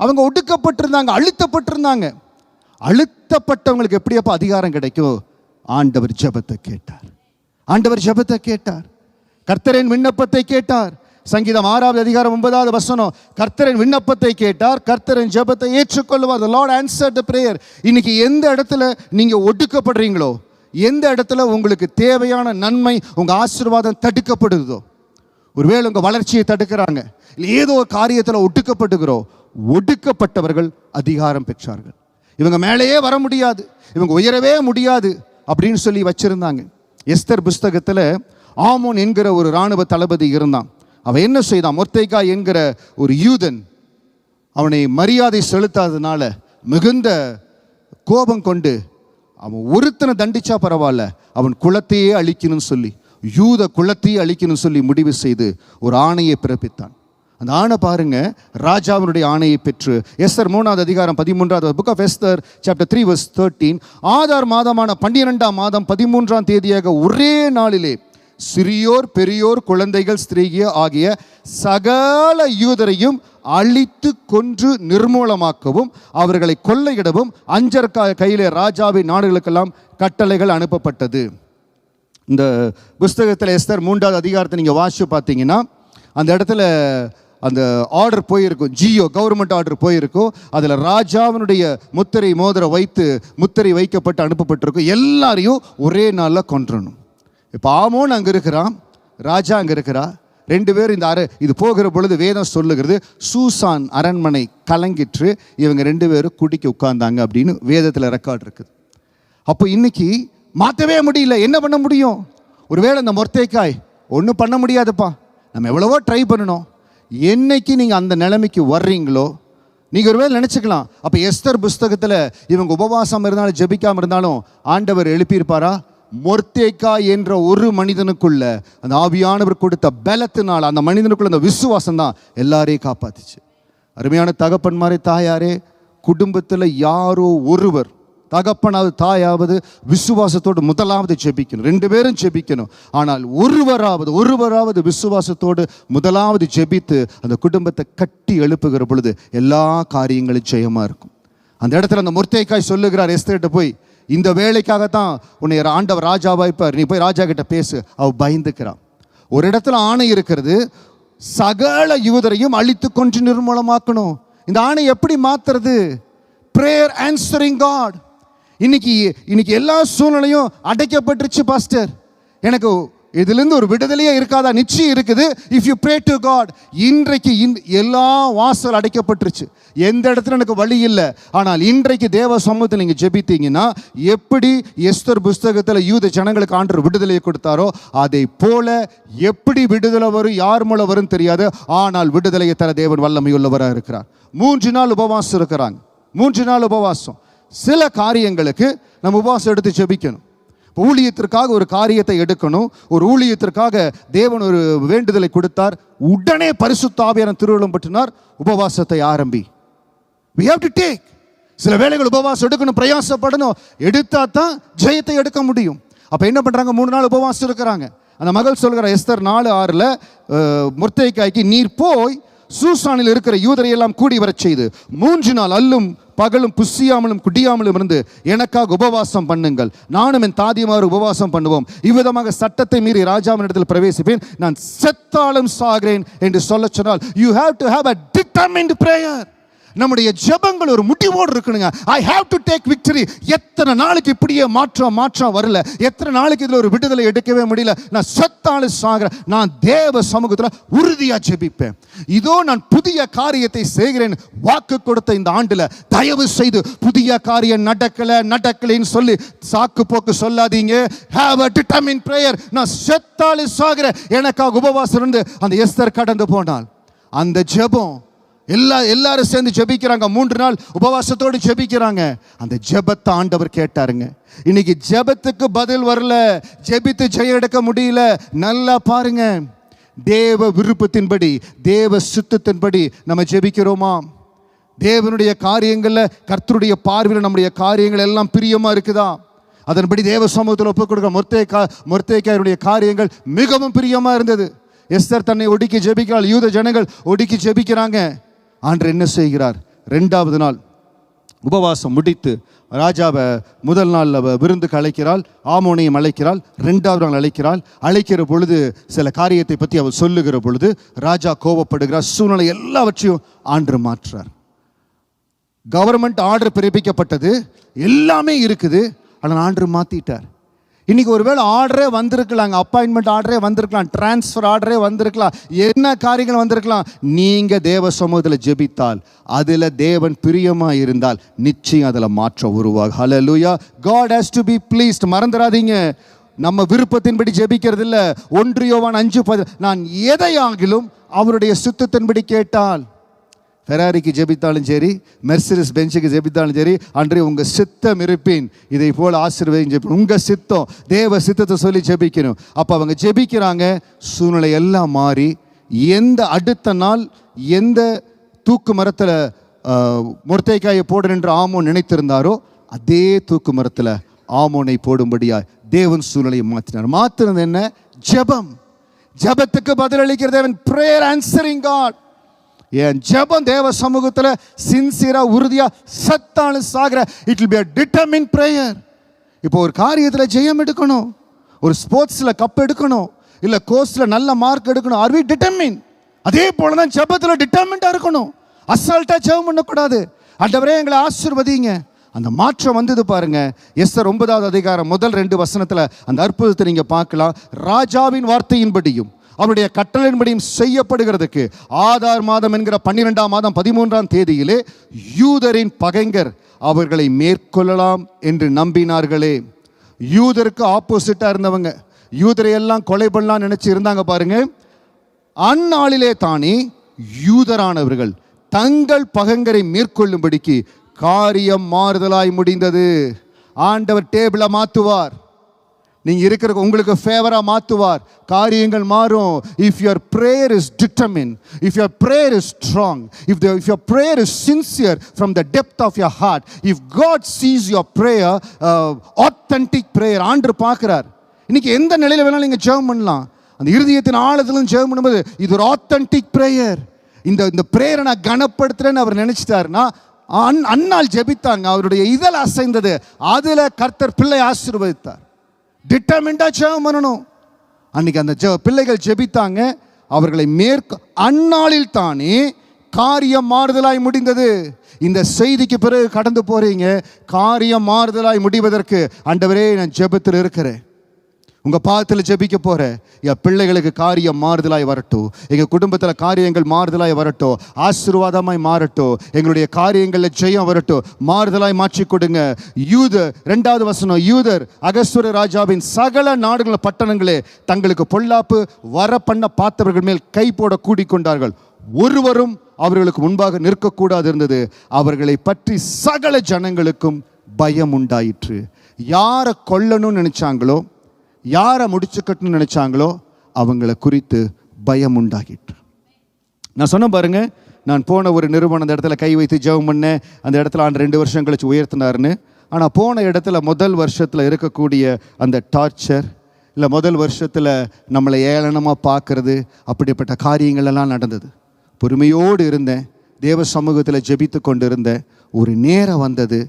அவங்க ஒடுக்கப்பட்டிருந்தாங்க, அழுத்தப்பட்டிருந்தாங்க. அழுத்தப்பட்டவங்களுக்கு எப்படியப்போ அதிகாரம் கிடைக்கும்? ஆண்டவர் ஜெபத்தை கேட்டார், ஆண்டவர் ஜெபத்தை கேட்டார், கர்த்தரின் விண்ணப்பத்தை கேட்டார். சங்கீதம் 6வது அதிகாரம் 9வது வசனம், கர்த்தரின் விண்ணப்பத்தை கேட்டார், கர்த்தரின் ஜெபத்தை ஏற்றுக்கொள்வார். The Lord answered the prayer. இன்னைக்கு எந்த இடத்துல நீங்க ஒடுக்கப்படுறீங்களோ, எந்த இடத்துல உங்களுக்கு தேவையான நன்மை உங்க ஆசீர்வாதம் தடுக்கப்படுதோ, ஒருவேளை உங்க வளர்ச்சியை தடுக்கிறாங்க, இல்லை ஏதோ ஒரு காரியத்தில் ஒடுக்கப்படுகிறோம், ஒடுக்கப்பட்டவர்கள் அதிகாரம் பெற்றார்கள். இவங்க மேலேயே வர முடியாது, இவங்க உயரவே முடியாது அப்படின்னு சொல்லி வச்சிருந்தாங்க. எஸ்தர் புஸ்தகத்தில் ஆமோன் என்கிற ஒரு இராணுவ தளபதி இருந்தான். அவன் என்ன செய்தான்? மொர்தெகாய் என்கிற ஒரு யூதன் அவனை மரியாதை செலுத்தாததுனால மிகுந்த கோபம் கொண்டு அவன் ஒருத்தனை தண்டிச்சா பரவாயில்ல, அவன் குலத்தையே அழிக்கணும்னு சொல்லி, யூத குலத்தையே அழிக்கணும்னு சொல்லி முடிவு செய்து ஒரு ஆணையை பிறப்பித்தான். அந்த ஆணை பாருங்க, ராஜாவினுடைய ஆணையை பெற்று எஸ்தர் 3வது அதிகாரம் 13வது, book of Esther chapter 3 verse 13, Adar மாதமான 12ஆம் மாதம் 13ஆம் தேதியாக ஒரே நாளிலே சிறியோர் பெரியோர் குழந்தைகள் ஸ்திரீகள் ஆகிய சகல யூதரையும் அழித்து கொன்று நிர்மூலமாக்கவும் அவர்களை கொள்ளையிடவும் அஞ்சர் கையிலே ராஜாவின் நாடுகளுக்கெல்லாம் கட்டளைகள் அனுப்பப்பட்டது. இந்த புஸ்தகத்தில் எஸ்தர் 3வது அதிகாரத்தை நீங்கள் வாசிச்சு பார்த்தீங்கன்னா அந்த இடத்துல அந்த ஆர்டர் போயிருக்கும், ஜியோ கவர்மெண்ட் ஆர்டர் போயிருக்கும். அதில் ராஜாவினுடைய முத்திரை மோதிரம் வைத்து முத்திரை வைக்கப்பட்டு அனுப்பப்பட்டிருக்கும். எல்லாரையும் ஒரே நாளில் கொன்றணும். இப்போ ஆமோன் அங்கே இருக்கிறான், ராஜா அங்கே இருக்கிறா, ரெண்டு பேரும் இது போகிற பொழுது வேதம் சொல்லுகிறது சூசான் அரண்மனை கலங்கிற்று, இவங்க ரெண்டு பேரும் குடிக்க உட்கார்ந்தாங்க அப்படின்னு வேதத்தில் ரெக்கார்ட் இருக்குது. அப்போ இன்னைக்கு மாற்றவே முடியல, என்ன பண்ண முடியும்? ஒருவேளை இந்த மொர்தெகாய் ஒன்றும் பண்ண முடியாதுப்பா, நம்ம எவ்வளவோ ட்ரை பண்ணணும். என்னைக்கு நீங்கள் அந்த நிலைமைக்கு வர்றீங்களோ நீங்கள் ஒருவேளை நினச்சிக்கலாம், அப்போ எஸ்தர் புஸ்தகத்தில் இவங்க உபவாசம் இருந்தாலும் ஜெபிக்காமல் இருந்தாலும் ஆண்டவர் எழுப்பியிருப்பாரா? மொர்தெகாய் என்ற ஒரு மனிதனுக்குள்ள அந்த ஆவியானவர் கொடுத்த பலத்தினால் அந்த மனிதனுக்குள்ள அந்த விசுவாசம் தான் எல்லாரையும் காப்பாத்துச்சு. அருமையான தகப்பன்மாரே, தாயாரே, குடும்பத்தில் யாரோ ஒருவர், தகப்பனாவது தாயாவது விசுவாசத்தோடு முதலாவது ஜெபிக்கணும், ரெண்டு பேரும் ஜெபிக்கணும். ஆனால் ஒருவராவது விசுவாசத்தோடு முதலாவது ஜெபித்து அந்த குடும்பத்தை கட்டி எழுப்புகிற பொழுது எல்லா காரியங்களும் ஜெயமா இருக்கும். அந்த இடத்துல அந்த மொர்தெகாய் சொல்லுகிறார் எஸ்தர்கிட்ட போய், இந்த வேலைக்காகத்தான் உன்னை ஆண்டவர் ராஜா வைப்பார், நீ போய் ராஜா கிட்ட பேசு. அவ பயந்துக்கிறான். ஒரு இடத்துல ஆணை இருக்கிறது, சகல யூதரையும் அழித்து கொன்று நிர்மூலமாக்கணும். இந்த ஆணை எப்படி மாத்துறது? Prayer answering God. இன்னைக்கு எல்லா சூழ்நிலையும் அடைக்கப்பட்டுருச்சு பாஸ்டர், எனக்கு இதுலேருந்து ஒரு விடுதலையே இருக்காதா? நிச்சயம் இருக்குது. If you pray to God. இன்றைக்கு எல்லா வாசல் அடைக்கப்பட்டுருச்சு, எந்த இடத்துல எனக்கு வழி இல்லை. ஆனால் இன்றைக்கு தேவ சமூகத்தில் நீங்கள் ஜெபித்தீங்கன்னா, எப்படி எஸ்தர் புஸ்தகத்தில் யூத ஜனங்களுக்கு ஆண்டவர் விடுதலையை கொடுத்தாரோ அதை போல எப்படி விடுதலை வரும், யார் மூலம் வரும் தெரியாது, ஆனால் விடுதலையை தர தேவன் வல்லமையுள்ளவராக இருக்கிறார். 3 நாள் உபவாசம் இருக்கிறாங்க, 3 நாள் உபவாசம். சில காரியங்களுக்கு நம்ம உபவாசம் எடுத்து ஜெபிக்கணும். ஊழியத்திற்காக ஒரு காரியத்தை எடுக்கணும், ஒரு ஊழியத்திற்காக தேவன் ஒரு வேண்டுதலை கொடுத்தார், உடனே பரிசுத்த ஆவியானவர் திருவுளம் பற்றினார், உபவாசத்தை ஆரம்பி. We have to take. சில வேளைகள் உபவாசம் எடுக்கணும், பிரயாசப்படணும், எடுத்தா தான் ஜெயத்தை எடுக்க முடியும். அப்போ என்ன பண்ணுறாங்க? 3 நாள் உபவாசம் இருக்கிறாங்க. அந்த மகள் சொல்கிற எஸ்தர் 4:6 மொர்தெகாய்க்கு, நீர் போய் சூசானில் இருக்கிற யூதரை எல்லாம் கூடி வரச் செய்து 3 நாள் அல்லும் பகலும் புசியாமலும் குடியாமலும் இருந்து எனக்காக உபவாசம் பண்ணுங்கள், நானும் என் தாதியமார் உபவாசம் பண்ணுவோம். இவ்விதமாக சட்டத்தை மீறி ராஜாவின் இடத்தில் பிரவேசிப்பேன், நான் செத்தாலும் சாகிறேன் என்று சொல்ல சொன்னால், you have to have a determined prayer. நம்முடைய ஜெபங்கள் ஒரு முடிவோடு இருக்கணுங்க. I have to take victory. எத்தனை நாளைக்கு இப்படியே மாற்றம் வரல, எத்தனை நாளைக்கு இதில் ஒரு விடுதலை எடுக்கவே முடியல, நான் செத்தாலும் சாகிறேன், நான் தேவ சமூகத்தில் உறுதியாக ஜெபிப்பேன். இதோ நான் புதிய காரியத்தை செய்கிறேன் வாக்கு கொடுத்த இந்த ஆண்டுல தயவு செய்து புதிய காரியம் நடக்கலைன்னு சொல்லி சாக்கு போக்கு சொல்லாதீங்க. Have a determined prayer. நான் செத்தாலும் சாகிறேன், எனக்காக உபவாசம் இருந்து அந்த எஸ்தர் கடந்து போனால் அந்த ஜெபம் எல்லாரும் சேர்ந்து ஜெபிக்கிறாங்க. 3 நாள் உபவாசத்தோடு ஜெபிக்கிறாங்க. அந்த ஜெபத்தை ஆண்டவர் கேட்டாருங்க. இன்னைக்கு ஜெபத்துக்கு பதில் வரல, ஜெபித்து ஜெயம் எடுக்க முடியல. நல்லா பாருங்க, தேவ விருப்பத்தின்படி தேவ சித்தத்தின்படி நம்ம ஜெபிக்கிறோமா? தேவனுடைய காரியங்கள்ல கர்த்தருடைய பார்வையில் நம்முடைய காரியங்கள் எல்லாம் பிரியமா இருக்குதா? அதன்படி தேவ சமூகத்தில் ஒப்புக் கொடுக்க மொர்தேக்காயுடைய காரியங்கள் மிகவும் பிரியமா இருந்தது. எஸ்தர் தன்னை ஒடுக்கி ஜெபிக்கிறாள், யூத ஜனங்கள் ஒடுக்கி ஜெபிக்கிறாங்க. ஆண்டவர் என்ன செய்கிறார்? 2வது நாள் உபவாசம் முடித்து ராஜாவை முதல் நாள் விருந்துக்கு அழைக்கிறாள், ஆமோனையும் அழைக்கிறாள். 2வது நாள் அழைக்கிற பொழுது சில காரியத்தை பற்றி அவர் சொல்லுகிற பொழுது ராஜா கோபப்படுகிறார். சூழ்நிலை எல்லாவற்றையும் ஆண்டவர் மாற்றார். கவர்மெண்ட் ஆர்டர் பிறப்பிக்கப்பட்டது, எல்லாமே இருக்குது, ஆனால் ஆர்டர் மாற்றிட்டார். இன்னைக்கு ஒருவேளை ஆர்டரே வந்திருக்கலாங்க, அப்பாயின்மெண்ட் ஆர்டரே வந்திருக்கலாம், டிரான்ஸ்ஃபர் ஆர்டரே வந்திருக்கலாம், என்ன காரியங்கள் வந்திருக்கலாம். நீங்கள் தேவ சமூகத்தில் ஜெபித்தால், அதில் தேவன் பிரியமாக இருந்தால் நிச்சயம் அதில் மாற்றம் உருவாகும். ஹல்லேலூயா. God has to be pleased. மறந்துடாதீங்க, நம்ம விருப்பத்தின்படி ஜெபிக்கிறது இல்லை. 1 யோவான் 5:10, நான் எதையாகிலும் அவருடைய சித்தத்தின்படி கேட்டால், ஃபெராரிக்கு ஜெபித்தாலும் சரி, மெர்சிடிஸ் பெஞ்சுக்கு ஜெபித்தாலும் சரி, அன்றே உங்கள் சித்தம் இருப்பேன், இதை போல் ஆசீர்வதியும் ஜெபி, உங்கள் சித்தம் தேவ சித்தத்தை சொல்லி ஜெபிக்கணும். அப்போ அவங்க ஜெபிக்கிறாங்க. சூழ்நிலை எல்லாம் மாறி அடுத்த நாள் எந்த தூக்கு மரத்தில் மொர்தேக்காயை போடு என்று ஆமோன் நினைத்திருந்தாரோ அதே தூக்கு மரத்தில் ஆமோனை போடும்படியா தேவன் சூழ்நிலையை மாற்றினது என்ன? ஜெபம். ஜெபத்துக்கு பதிலளிக்கிற தேவன், பிரேயர் ஆன்சரிங் காட். என் ஜெபம் தேவ சமூகத்தில் சின்சியரா உறுதியா சத்தாலும் சாகிற, it will be a determined prayer. இப்போ ஒரு காரியத்தில் ஜெயம் எடுக்கணும், ஒரு ஸ்போர்ட்ஸில் கப் எடுக்கணும், இல்லை கோர்ஸில் நல்ல மார்க் எடுக்கணும், ஆர் வி டிட்டர்மின்? அதே போல தான் ஜெபத்தில் டிட்டர்மின்டாக இருக்கணும். அசால்ட்டாக ஜெபம் பண்ணக்கூடாது. ஆண்டவரே எங்களை ஆசீர்வதிங்க. அந்த மாற்றம் வந்தது பாருங்க. எஸ்தர் 9வது அதிகாரம் முதல் 2 வசனத்தில் அந்த அற்புதத்தை நீங்க பார்க்கலாம். ராஜாவின் வார்த்தையின்படியும் அவருடைய கட்டளையின்படியும் செய்யப்படுகிறதுக்கு ஆதார் மாதம் என்கிற 12ஆம் மாதம் 13ஆம் தேதியிலே யூதரின் பகைஞர் அவர்களை மேற்கொள்ளலாம் என்று நம்பினார்களே. யூதருக்கு ஆப்போசிட்டா இருந்தவங்க, யூதரை எல்லாம் கொலை பண்ணலாம் நினைச்சு இருந்தாங்க பாருங்க. அந்நாளிலே தானே யூதரானவர்கள் தங்கள் பகைஞரை மேற்கொள்ளும்படிக்கு காரியம் மாறுதலாய் முடிந்தது. ஆண்டவர் டேபிளை மாற்றுவார், நீங்க இருக்கிற உங்களுக்கு ஃபேவரா மாற்றுவார், காரியங்கள் மாறும். If your prayer is determine, if your prayer is strong, if your prayer is sincere from the depth of your heart, if God sees your prayer authentic prayer. ஆண்டவர் பார்க்கிறார். இன்னைக்கு எந்த நிலையில வேணாலும் நீங்க ஜெபம் பண்ணலாம். அந்த இருதயத்தின் ஆழத்திலும் ஜெபம் பண்ணும்போது இது ஒரு ஆத்தென்டிக் பிரேயர். இந்த பிரேயரை நான் கனப்படுத்துறேன்னு அவர் நினைச்சிட்டாருன்னா, அந்நாள் ஜெபித்தாங்க, அவருடைய இதழ் அசைந்தது, அதுல கர்த்தர் பிள்ளை ஆசீர்வதித்தார். டிட்டர்மிண்டா ஜெபம் பண்ணணும். அன்னைக்கு அந்த பிள்ளைகள் ஜெபித்தாங்க, அவர்களை அந்நாளில் தானே காரியம் மாறுதலாய் முடிந்தது. இந்த செய்திக்கு பிறகு கடந்து போறீங்க, காரியம் மாறுதலாய் முடிவதற்கு ஆண்டவரே நான் ஜெபத்தில் இருக்கிறேன், உங்க பாதத்தில் ஜெபிக்க போறேன். என் பிள்ளைகளுக்கு காரியம் மாறுதலாய் வரட்டும், எங்க குடும்பத்தில் காரியங்கள் மாறுதலாய் வரட்டும், ஆசீர்வாதமாய் மாறட்டும், எங்களுடைய காரியங்களில் ஜெயம் வரட்டும், மாறுதலாய் மாற்றி கொடுங்க. யூதர் 2வது வசனம், யூதர் அகஸ்வர ராஜாவின் சகல நாடுகள் பட்டணங்களே தங்களுக்கு பொல்லாப்பு வர பண்ண பார்த்தவர்கள் மேல் கை போட கூடிக்கொண்டார்கள். ஒருவரும் அவர்களுக்கு முன்பாக நிற்கக்கூடாது இருந்தது. அவர்களை பற்றி சகல ஜனங்களுக்கும் பயம் உண்டாயிற்று. யாரை கொல்லணும்னு நினைச்சாங்களோ, யாரை முடிச்சுக்கட்டுன்னு நினைச்சாங்களோ அவங்கள குறித்து பயம் உண்டாகிட்டு. நான் சொன்ன பாருங்க, நான் போன ஒரு நிறுவனம் அந்த இடத்துல கை வைத்து ஜெபம் பண்ணேன். அந்த இடத்துல 2 வருஷம் கழிச்சு உயர்த்தினாருன்னு. ஆனால் போன இடத்துல முதல் வருஷத்தில் இருக்கக்கூடிய அந்த டார்ச்சர், இல்லை முதல் வருஷத்தில் நம்மளை ஏளனமாக பார்க்கறது, அப்படிப்பட்ட காரியங்கள் எல்லாம் நடந்தது. பொறுமையோடு இருந்தேன், தேவ சமூகத்தில் ஜெபித்து கொண்டு இருந்தேன். ஒரு நேரம் வந்தது,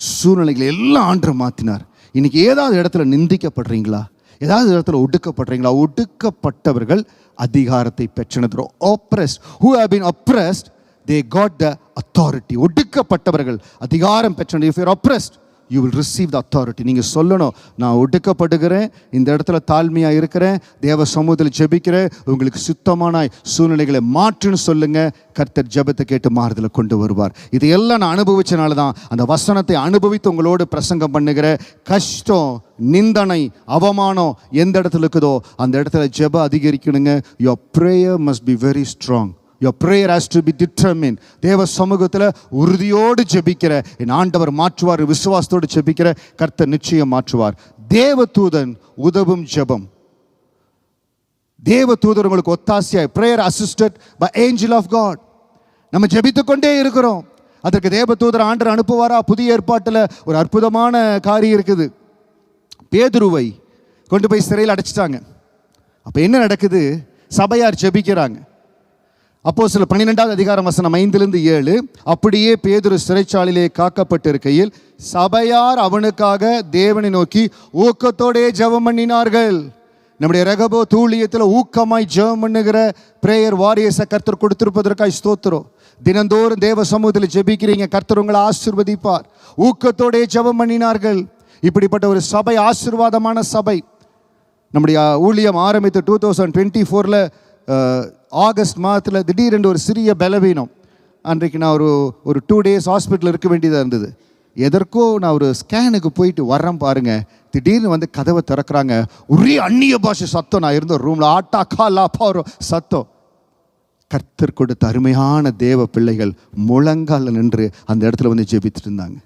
சூழ்நிலைகளை எல்லாம் ஆண்டவர் மாற்றினார். இன்னைக்கு ஏதாவது இடத்துல நிந்திக்கப்படுறீங்களா? ஏதாவது இடத்துல ஒடுக்கப்படுறீங்களா? ஒடுக்கப்பட்டவர்கள் அதிகாரத்தை பெற்றனர். Oppressed, who have been oppressed, they got the authority. authority. ஒடுக்கப்பட்டவர்கள் அதிகாரம் பெற்ற, if you're oppressed, you will receive the authority. நீங்கள் சொல்லணும், நான் ஒடுக்கப்படுகிறேன், இந்த இடத்துல தாழ்மையாக இருக்கிறேன், தேவ சமூகத்தில் ஜெபிக்கிறேன், உங்களுக்கு சுத்தமான சூழ்நிலைகளை மாற்றுன்னு சொல்லுங்க. கர்த்தர் ஜெபத்தை கேட்டு மாறுதலை கொண்டு வருவார். இதையெல்லாம் நான் அனுபவிச்சனால தான் அந்த வசனத்தை அனுபவித்து உங்களோடு பிரசங்கம் பண்ணுகிற. கஷ்டம், நிந்தனை, அவமானம் எந்த இடத்துல இருக்குதோ அந்த இடத்துல ஜெபம் அதிகரிக்கணுங்க. your prayer must be very strong. Your prayer has to be determined. தேவ சமூகத்தில் உறுதியோடு ஜெபிக்கிற என் ஆண்டவர் மாற்றுவார். விசுவாசத்தோடு ஜெபிக்கிற கர்த்தர் நிச்சயம் மாற்றுவார். தேவ தூதன் உதவும் ஜெபம். தேவ தூதர் உங்களுக்கு ஒத்தாசையாய், prayer assisted by angel of God. நம்ம ஜெபித்து கொண்டே இருக்கிறோம். அதற்கு தேவ தூதர் ஆண்டவர் அனுப்புவாரா? புதிய ஏற்பாட்டில் ஒரு அற்புதமான காரியம் இருக்குது. பேதுருவை கொண்டு போய் சிறையில் அடைச்சிட்டாங்க. அப்போ என்ன நடக்குது? சபையார் ஜெபிக்கிறாங்க. அப்போஸ்தலர் 12வது அதிகாரம் வசனம் 5-7. அப்படியே பேதுரு சிறைச்சாலையிலே காக்கப்பட்டிருக்கையில் சபையார் அவனுக்காக தேவனை நோக்கி ஊக்கத்தோடே ஜெபம் பண்ணினார்கள். நம்முடைய ரெகபோ ஊழியத்தில் ஊக்கமாய் ஜெபம் பண்ணுகிற பிரேயர் வாரியர்ஸை கர்த்தர் கொடுத்திருப்பதற்காக ஸ்தோத்திரம். தினந்தோறும் தேவ சமூகத்தில் ஜெபிக்கிறீங்க, கர்த்தர் உங்களை ஆசீர்வதிப்பார். ஊக்கத்தோடே ஜெபம் பண்ணினார்கள். இப்படிப்பட்ட ஒரு சபை ஆசீர்வாதமான சபை. நம்முடைய ஊழியம் ஆரம்பித்து 2024 ஆகஸ்ட் மாதத்தில் திடீரென்று ஒரு சிறிய பலவீனம். அன்றைக்கு நான் ஒரு 2 days ஹாஸ்பிட்டலில் இருக்க வேண்டியதாக இருந்தது. எதற்கோ நான் ஒரு ஸ்கேனுக்கு போயிட்டு வரேன் பாருங்க, திடீர்னு வந்து கதவை திறக்கிறாங்க. ஒரே அந்நிய பாஷை சத்தம். நான் இருந்த ரூமில் ஆட்டா காலாப்பா ஒரு சத்தம். கர்த்தர் கொடுத்த அருமையான தேவ பிள்ளைகள் முழங்கால நின்று அந்த இடத்துல வந்து ஜெபித்துட்டு இருந்தாங்க.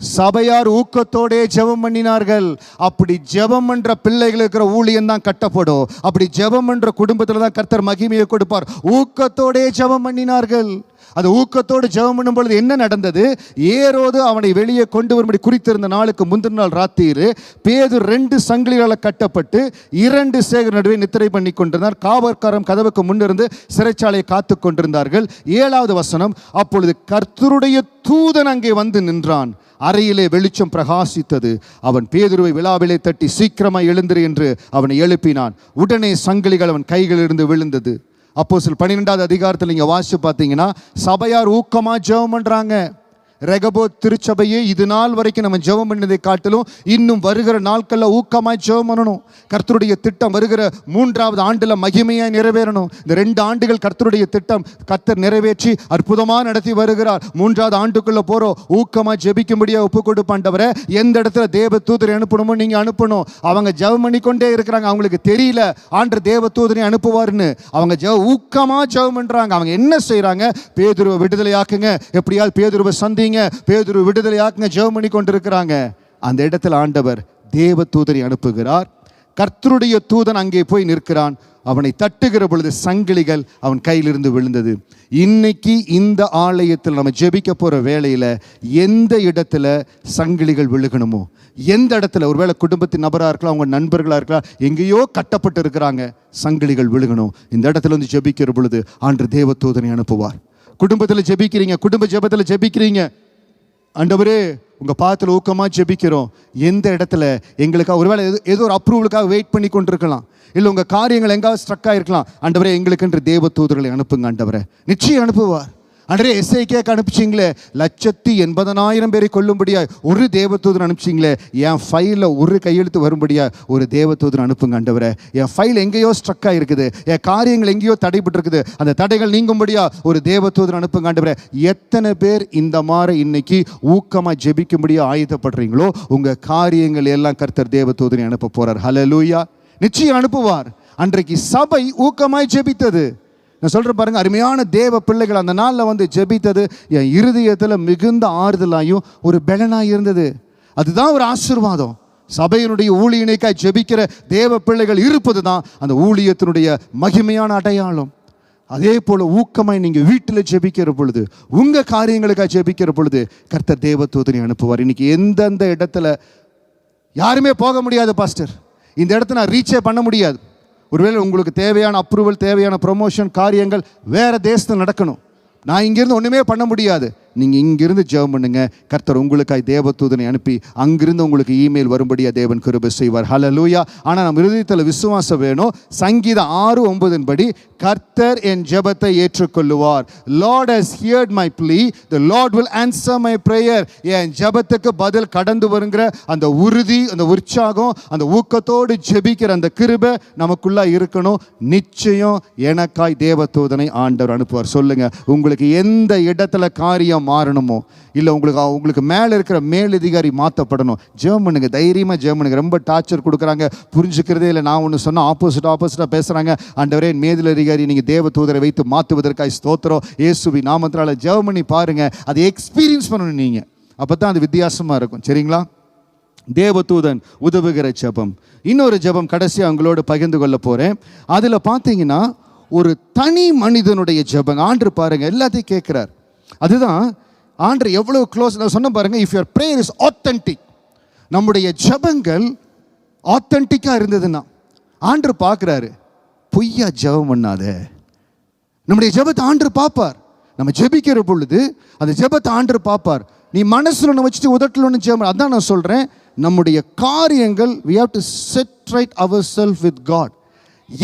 சபையார் ஊக்கத்தோடே ஜெபம் பண்ணினார்கள். அப்படி ஜெபம் என்ற பிள்ளைகள் இருக்கிற ஊழியம் தான் கட்டப்படும். அப்படி ஜெபம் என்ற குடும்பத்தில் தான் கர்த்தர் மகிமையை கொடுப்பார். ஊக்கத்தோடே ஜெபம் பண்ணினார்கள். அது ஊக்கத்தோடு ஜெபம் பண்ணும் பொழுது என்ன நடந்தது? ஏரோது அவனை வெளியே கொண்டு வரும்படி குறித்திருந்த நாளுக்கு முந்தின நாள் ராத்திரி பேதுரு 2 சங்கிலிகளால் கட்டப்பட்டு 2 சேகர் நடுவே நித்திரை பண்ணி கொண்டிருந்தார். காவற்காரன் கதவுக்கு முன்னிருந்து சிறைச்சாலையை காத்து கொண்டிருந்தார்கள். 7வது வசனம். அப்பொழுது கர்த்தருடைய தூதன் அங்கே வந்து நின்றான். அறையிலே வெளிச்சம் பிரகாசித்தது. அவன் பேதுருவை விழாவிலே தட்டி சீக்கிரமாய் எழுந்திரு என்று அவனை எழுப்பினான். உடனே சங்கிலிகள் அவன் கைகளிலிருந்து விழுந்தது. அப்போஸ்தலர் 12வது அதிகாரத்தில் நீங்கள் வாசித்து பார்த்தீங்கன்னா சபையார் ஊக்கமாக ஜெபம் பண்ணுறாங்க. ரெகபோத் திருச்சபையே இது நாள் வரைக்கும் நம்ம ஜெபம் பண்ணதை காட்டிலும் இன்னும் வருகிற நாட்களில் ஊக்கமாய் ஜெபம் பண்ணணும். கர்த்தருடைய திட்டம் வருகிற 3வது ஆண்டில் மகிமையாய் நிறைவேறணும். இந்த 2 ஆண்டுகள் கர்த்தருடைய திட்டம் கர்த்தர் நிறைவேற்றி அற்புதமாக நடத்தி வருகிறார். 3வது ஆண்டுக்குள்ளே போகிறோம். ஊக்கமாக ஜெபிக்கும்படியாக ஒப்பு கொடுப்பாண்டவரை எந்த இடத்துல தேவ தூதரை அனுப்பணுமோ நீங்கள் அனுப்பணும். அவங்க ஜெபம் பண்ணிக்கொண்டே இருக்கிறாங்க. அவங்களுக்கு தெரியல ஆண்டு தேவ தூதரை அனுப்புவார்னு. அவங்க ஊக்கமாக ஜெபம் பண்ணுறாங்க. அவங்க என்ன செய்கிறாங்க? பேதுருவை விடுதலையாக்குங்க, எப்படியாவது பேதுருவை சந்தி, பேதுரு விடுதலையாக்குங்க, ஜெபம் பண்ணி கொண்டிருக்கிறாங்க. அந்த இடத்துல ஆண்டவர் தேவ தூதரை அனுப்புகிறார். கர்த்தருடைய தூதன் அங்கே போய் நிற்கிறான். அவனை தட்டுகிற பொழுது சங்கிலிகள் அவன் கையிலிருந்து விழுந்தது. இன்னைக்கு இந்த ஆலயத்தில் நம்ம ஜெபிக்க போற வேளையில எந்த இடத்துல சங்கிலிகள் விழுகணுமோ, எந்த இடத்துல ஒருவேளை குடும்பத்தின் நபராக இருக்கலாம், அவங்க நண்பர்களாக இருக்கலாம், எங்கேயோ கட்டப்பட்டு இருக்கிறாங்க, சங்கிலிகள் விழுகணும். இந்த இடத்துல வந்து ஜெபிக்கிற பொழுது ஆண்டவர் தேவ தூதனை அனுப்புவார். குடும்பத்தில் ஜெபிக்கிறீங்க, குடும்ப ஜெபத்தில் ஜெபிக்கிறீங்க, ஆண்டவரே உங்கள் பாதத்தில் ஊக்கமாக ஜெபிக்கிறோம். எந்த இடத்துல எங்களுக்காக ஒருவேளை ஏதோ ஒரு அப்ரூவலுக்காக வெயிட் பண்ணி கொண்டிருக்கலாம், இல்லை உங்கள் காரியங்கள் எங்காவது ஸ்ட்ரக் ஆகிருக்கலாம். ஆண்டவரே எங்களுக்கென்று தேவ தூதர்களை அனுப்புங்க. ஆண்டவரே நிச்சயம் அனுப்புவார். அன்றே எஸ்ஐகேக்கு அனுப்பிச்சிங்களே, 180,000 பேரை கொல்லும்படியா ஒரு தேவதூதன் அனுப்பிச்சிங்களே, என் ஃபைலில் ஒரு கையெழுத்து வரும்படியா ஒரு தேவதூதன் அனுப்புங்க ஆண்டவரே. என் ஃபைல் எங்கேயோ ஸ்ட்ரக் ஆகிருக்குது, என் காரியங்கள் எங்கேயோ தடைபட்டு இருக்குது, அந்த தடைகள் நீங்கும்படியா ஒரு தேவதூதன் அனுப்புங்க ஆண்டவரே. எத்தனை பேர் இந்த மாதிரி இன்னைக்கு ஊக்கமாக ஜெபிக்கும்படியா ஆயுதப்படுறீங்களோ, உங்கள் காரியங்கள் எல்லாம் கர்த்தர் தேவதூதனை அனுப்ப போறார். ஹல்லேலூயா. நிச்சயம் அனுப்புவார். அன்றைக்கு சபை ஊக்கமாய் ஜெபித்தது. நான் சொல்கிறேன் பாருங்கள், அருமையான தேவ பிள்ளைகள் அந்த நாளில் வந்து ஜெபித்தது என் இருதயத்தில் மிகுந்த ஆறுதலாயும் ஒரு பலனாக இருந்தது. அதுதான் ஒரு ஆசீர்வாதம். சபையினுடைய ஊழியனுக்காய் ஜெபிக்கிற தேவ பிள்ளைகள் இருப்பது தான் அந்த ஊழியத்தினுடைய மகிமையான அடையாளம். அதே போல் ஊக்கமாய் நீங்கள் வீட்டில் ஜெபிக்கிற பொழுது, உங்கள் காரியங்களுக்காக ஜெபிக்கிற பொழுது கர்த்தர் தேவ தூதனை அனுப்புவார். இன்னைக்கு எந்தெந்த இடத்துல யாருமே போக முடியாது பாஸ்டர், இந்த இடத்த நான் ரீச்சே பண்ண முடியாது. ஒருவேளை உங்களுக்கு தேவையான அப்ரூவல், தேவையான ப்ரொமோஷன் காரியங்கள் வேறு தேசத்தில் நடக்கணும், நான் இங்கேருந்து ஒன்றுமே பண்ண முடியாது. நீங்கள் இங்கிருந்து ஜெபம் பண்ணுங்க. கர்த்தர் உங்களுக்காய் தேவதூதனை அனுப்பி அங்கிருந்து உங்களுக்கு இமெயில் வரும்படியாக தேவன் கிருபை செய்வார். ஹல்லேலூயா. ஆனால் நம்ம இருதயத்தில் விசுவாசம் வேணும். சங்கீதம் 6:9 படி கர்த்தர் என் ஜெபத்தை ஏற்றுக்கொள்ளுவார். Lord has heard my plea, the Lord will answer my prayer. என் ஜெபத்துக்கு பதில் கடந்து வருங்கிற அந்த உறுதி, அந்த உற்சாகம், அந்த ஊக்கத்தோடு ஜெபிக்கிற அந்த கிருபை நமக்குள்ள இருக்கணும். நிச்சயம் எனக்காய் தேவதூதனை ஆண்டவர் அனுப்புவார். சொல்லுங்க, உங்களுக்கு எந்த இடத்துல காரியம் மாறணுமோ, இல்லை உங்களுக்கு மேலே இருக்கிற மேலதிகாரி மாற்றப்படணும், ஜெபம் பண்ணுங்க. தைரியமாக ஜெபம் பண்ணுங்க. ரொம்ப டார்ச்சர் கொடுக்குறாங்க, புரிஞ்சுக்கிறதே இல்லை. நான் ஒன்று சொன்னால் ஆப்போசிட்டாக பேசுகிறாங்க. ஆண்டவரே, மேலதிகாரி நீங்கள் தேவதூதரை வைத்து மாற்றுவதற்காக ஸ்தோத்திரம். இயேசுவின் நாமத்தினால ஜெபம் பண்ணி பாருங்க. அதை எக்ஸ்பீரியன்ஸ் பண்ணணும் நீங்கள். அப்போ தான் அது வித்தியாசமாக இருக்கும். சரிங்களா? தேவதூதன் உதவுகிற ஜெபம். இன்னொரு ஜெபம் கடைசியாக அவங்களோடு பகிர்ந்து கொள்ள போகிறேன். அதில் பார்த்தீங்கன்னா ஒரு தனி மனிதனுடைய ஜெபம். ஆண்டு பாருங்க, எல்லாத்தையும் கேட்குறார். அதுதான் ஆண்டு எவ்வளோ க்ளோஸ். நான் சொன்ன பாருங்க, if your prayer is authentic, நம்முடைய ஜெபங்கள் ஆத்தென்டிக்காக இருந்ததுன்னா ஆண்டு பார்க்குறாரு. பொய்யா ஜெபம் பண்ணாத. நம்முடைய ஜெபத்தை ஆண்டு பார்ப்பார். நம்ம ஜெபிக்கிற பொழுது அந்த ஜெபத்தை ஆண்டு பார்ப்பார். நீ மனசில் ஒன்று வச்சுட்டு உதட்டில் ஒன்று ஜெபம். அதான் நான் சொல்கிறேன், நம்முடைய காரியங்கள் we have to set right ourselves with God.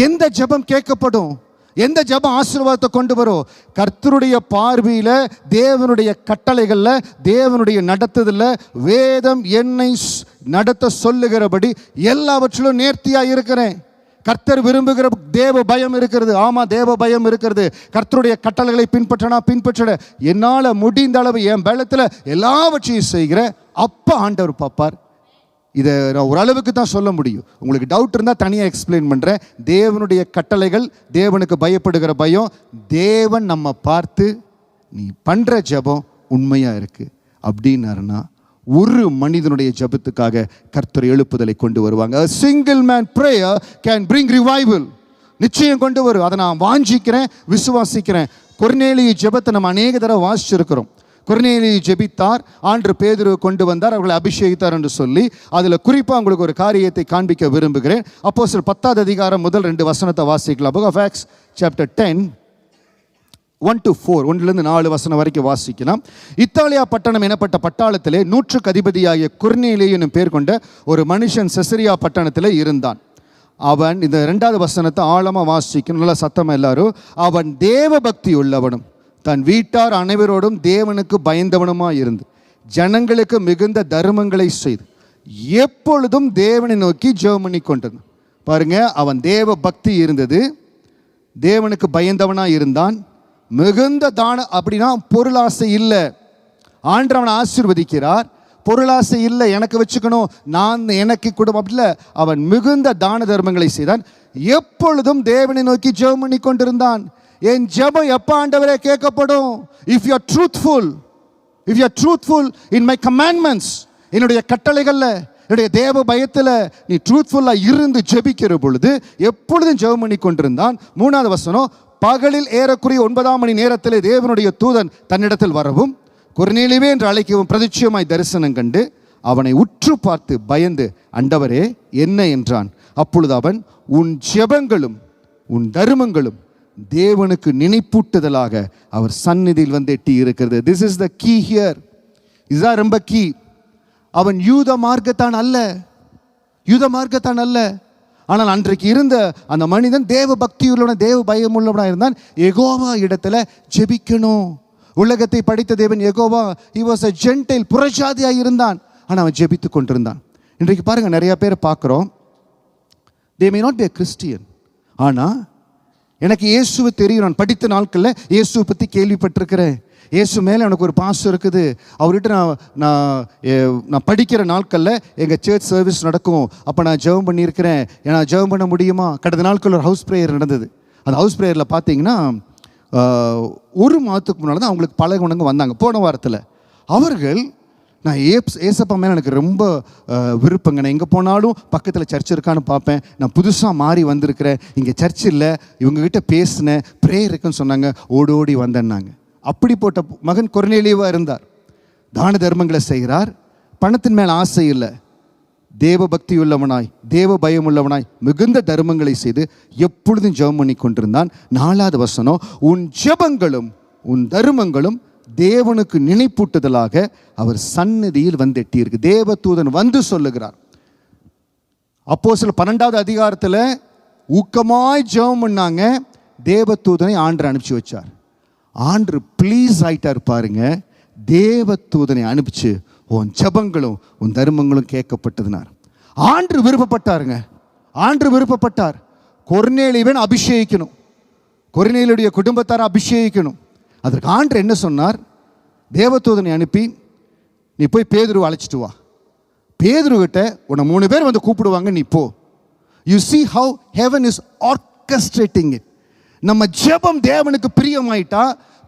எந்த ஜெபம் கேட்கப்படும், எந்த ஜெபம் ஆசீர்வாதத்தை கொண்டு வரும், கர்த்தருடைய பார்வையில், தேவனுடைய கட்டளைகளில், தேவனுடைய நடத்துதலில், வேதம் என்னை நடத்த சொல்லுகிறபடி எல்லாவற்றிலும் நேர்த்தியாக இருக்கிறேன். கர்த்தர் விரும்புகிற தேவ பயம் இருக்கிறது. ஆமாம், தேவ பயம் இருக்கிறது. கர்த்தருடைய கட்டளைகளை பின்பற்ற என்னால் முடிந்த அளவு என் பலத்தில் எல்லாவற்றையும் செய்கிற அப்பா ஆண்டவர் பார்ப்பார். இதை நான் ஓரளவுக்கு தான் சொல்ல முடியும். உங்களுக்கு டவுட் இருந்தால் தனியாக எக்ஸ்பிளைன் பண்ணுறேன். தேவனுடைய கட்டளைகள், தேவனுக்கு பயப்படுகிற பயம், தேவன் நம்ம பார்த்து நீ பண்ணுற ஜெபம் உண்மையாக இருக்குது அப்படின்னாருன்னா ஒரு மனிதனுடைய ஜெபத்துக்காக கர்த்தர் எழுப்புதலை கொண்டு வருவாங்க. A single man prayer can bring revival. நிச்சயம் கொண்டு வரும். அதை நான் வாஞ்சிக்கிறேன், விசுவாசிக்கிறேன். கொர்நேலியு ஜெபத்தை நம்ம அநேக தடவை வாசிச்சிருக்கிறோம். கொர்நேலியு ஜெபித்தார், ஆண்டவர் பேதுருவை கொண்டு வந்தார், அவர்களை அபிஷேகித்தார் என்று சொல்லி அதில் குறிப்பாக உங்களுக்கு ஒரு காரியத்தை காண்பிக்க விரும்புகிறேன். அப்போஸ்தலர் 10th அதிகாரம் முதல் 2 வசனத்தை வாசிக்கலாம். Book of Acts chapter 10 1-4, 1-4 வசனம் வரைக்கும் வாசிக்கலாம். இத்தாலியா பட்டணம் எனப்பட்ட பட்டாளத்திலே 100க்கு அதிபதியாகிய கொர்நேலியு என்னும் பேர் கொண்ட ஒரு மனுஷன் செசரியா பட்டணத்திலே இருந்தான். அவன், இந்த 2வது வசனத்தை ஆழமாக வாசிக்கணும், நல்லா சத்தமாக எல்லாரும். அவன் தேவ பக்தி உள்ளவனும் தன் வீட்டார் அனைவரோடும் தேவனுக்கு பயந்தவனுமாய் இருந்து ஜனங்களுக்கு மிகுந்த தர்மங்களை செய்து எப்பொழுதும் தேவனை நோக்கி ஜெபம் பண்ணி கொண்டது. பாருங்க, அவன் தேவ பக்தி இருந்தது, தேவனுக்கு பயந்தவனாக இருந்தான், மிகுந்த தான. அப்படின்னா பொருளாசை இல்லை. ஆண்டவர் அவனை ஆசீர்வதிக்கிறார். பொருளாசை இல்லை, எனக்கு வச்சுக்கணும், நான் எனக்கு குடும்பம் அப்படி இல்லை. அவன் மிகுந்த தான தர்மங்களை செய்தான், எப்பொழுதும் தேவனை நோக்கி ஜெபம் பண்ணி கொண்டிருந்தான். என் ஜெபம் எப்போ ஆண்டவரே கேட்கப்படும்? If you are truthful, if you are truthful in my commandments, என்னுடைய கட்டளைகளில், என்னுடைய தேவ பயத்தில் நீ ட்ரூத்ஃபுல்லாக இருந்து ஜெபிக்கிற பொழுது எப்பொழுதும் ஜெபம் பண்ணி கொண்டிருந்தான். 3வது வசனம், பகலில் ஏறக்குறைய 9ஆம் மணி நேரத்திலே தேவனுடைய தூதன் தன்னிடத்தில் வரவும் கொர்நேலியுவே என்று அழைக்கவும் பிரதிட்சயமாய் தரிசனம் கண்டு அவனை உற்று பார்த்து பயந்து, ஆண்டவரே என்ன என்றான். அப்பொழுது அவன், உன் ஜெபங்களும் உன் தர்மங்களும் தேவனுக்கு நினைப்பூட்டுதலாக அவர் சந்நிதியில் வந்து எட்டி இருக்கிறது. This is the key here. இதுதான் ரொம்ப கீ. அவன் யூத மார்க்கத்தான் அல்ல. ஆனால் அன்றைக்கு இருந்த அந்த மனிதன் தேவ பக்தி உள்ளவன, தேவ பயம் உள்ளவனாக இருந்தான். யெகோவா இடத்துல ஜெபிக்கணும். உலகத்தை படைத்த தேவன் Jehovah, he was a gentile, புறஜாதியாக இருந்தான். ஆனால் அவன் ஜெபித்து கொண்டிருந்தான். இன்றைக்கு பாருங்க, நிறைய பேர் பார்க்குறோம், they may not be a Christian, ஆனால் எனக்கு இயேசுவை தெரியும், நான் படித்த நாட்களில் இயேசுவை பற்றி கேள்விப்பட்டிருக்கிறேன், இயேசு மேலே எனக்கு ஒரு பாசம் இருக்குது, அவர்கிட்ட நான் படிக்கிற நாட்களில் எங்கள் சர்ச் சர்வீஸ் நடக்கும், அப்போ நான் ஜெபம் பண்ணியிருக்கிறேன், நான் ஜெபம் பண்ண முடியுமா? கடந்த நாட்களில் ஒரு ஹவுஸ் ப்ரேயர் நடந்தது. அந்த ஹவுஸ் ப்ரேயரில் பார்த்தீங்கன்னா 1 மாதத்துக்கு முன்னால் தான் அவங்களுக்கு பல குணங்க வந்தாங்க. போன வாரத்தில் அவர்கள், நான் ஏசப்பா மேலே எனக்கு ரொம்ப விருப்பங்க, நான் எங்கே போனாலும் பக்கத்தில் சர்ச் இருக்கான்னு பார்ப்பேன், நான் புதுசாக மாறி வந்திருக்கிறேன், இங்கே சர்ச் இல்லை, இவங்ககிட்ட பேசினேன், ப்ரேயர் இருக்குன்னு சொன்னாங்க, ஓடோடி வந்தேன்னாங்க. அப்படிப்பட்ட மகன் கொர்நேலியுவாக இருந்தார். தான தர்மங்களை செய்கிறார், பணத்தின் மேலே ஆசை இல்லை, தேவ பக்தி உள்ளவனாய், தேவ பயம் உள்ளவனாய் மிகுந்த தர்மங்களை செய்து எப்பொழுதும் ஜெபம் பண்ணி கொண்டிருந்தான். 4வது வசனம், உன் ஜெபங்களும் உன் தர்மங்களும் தேவனுக்கு நினைப்பூட்டுதலாக அவர் சந்நிதியில் வந்து எட்டியிருக்கு. தேவதூதன் வந்து சொல்லுகிறார். அப்போஸ்தலர் 12வது அதிகாரத்தில் ஊக்கமாய் ஜெபம் பண்ணாங்க. தேவதூதனை ஆண்டவர் அனுப்பிச்சு வச்சார். ஆண்டவர் ப்ளீஸ் ஆயிட்டார் பாருங்க. தேவதூதனை அனுப்பிச்சு உன் ஜெபங்களும் உன் தர்மங்களும் கேட்கப்பட்டதுனார். ஆண்டவர் விருப்பப்பட்டாருங்க. ஆண்டவர் விருப்பப்பட்டார். கொர்நேலியுவை அபிஷேகிக்கணும், கொர்நேலியுடைய குடும்பத்தாரை அபிஷேகிக்கணும். அதற்கு ஆண்டவர் என்ன சொன்னார்? தேவதூதனை அனுப்பி நீ போய் பேதுருவை அழைச்சிட்டு வா. பேதுருகிட்ட உன்னை 3 பேர் வந்து கூப்பிடுவாங்க, நீ போ. You see how heaven is orchestrating it. நம்ம ஜெபம் தேவனுக்கு பிரியமாயிட்டா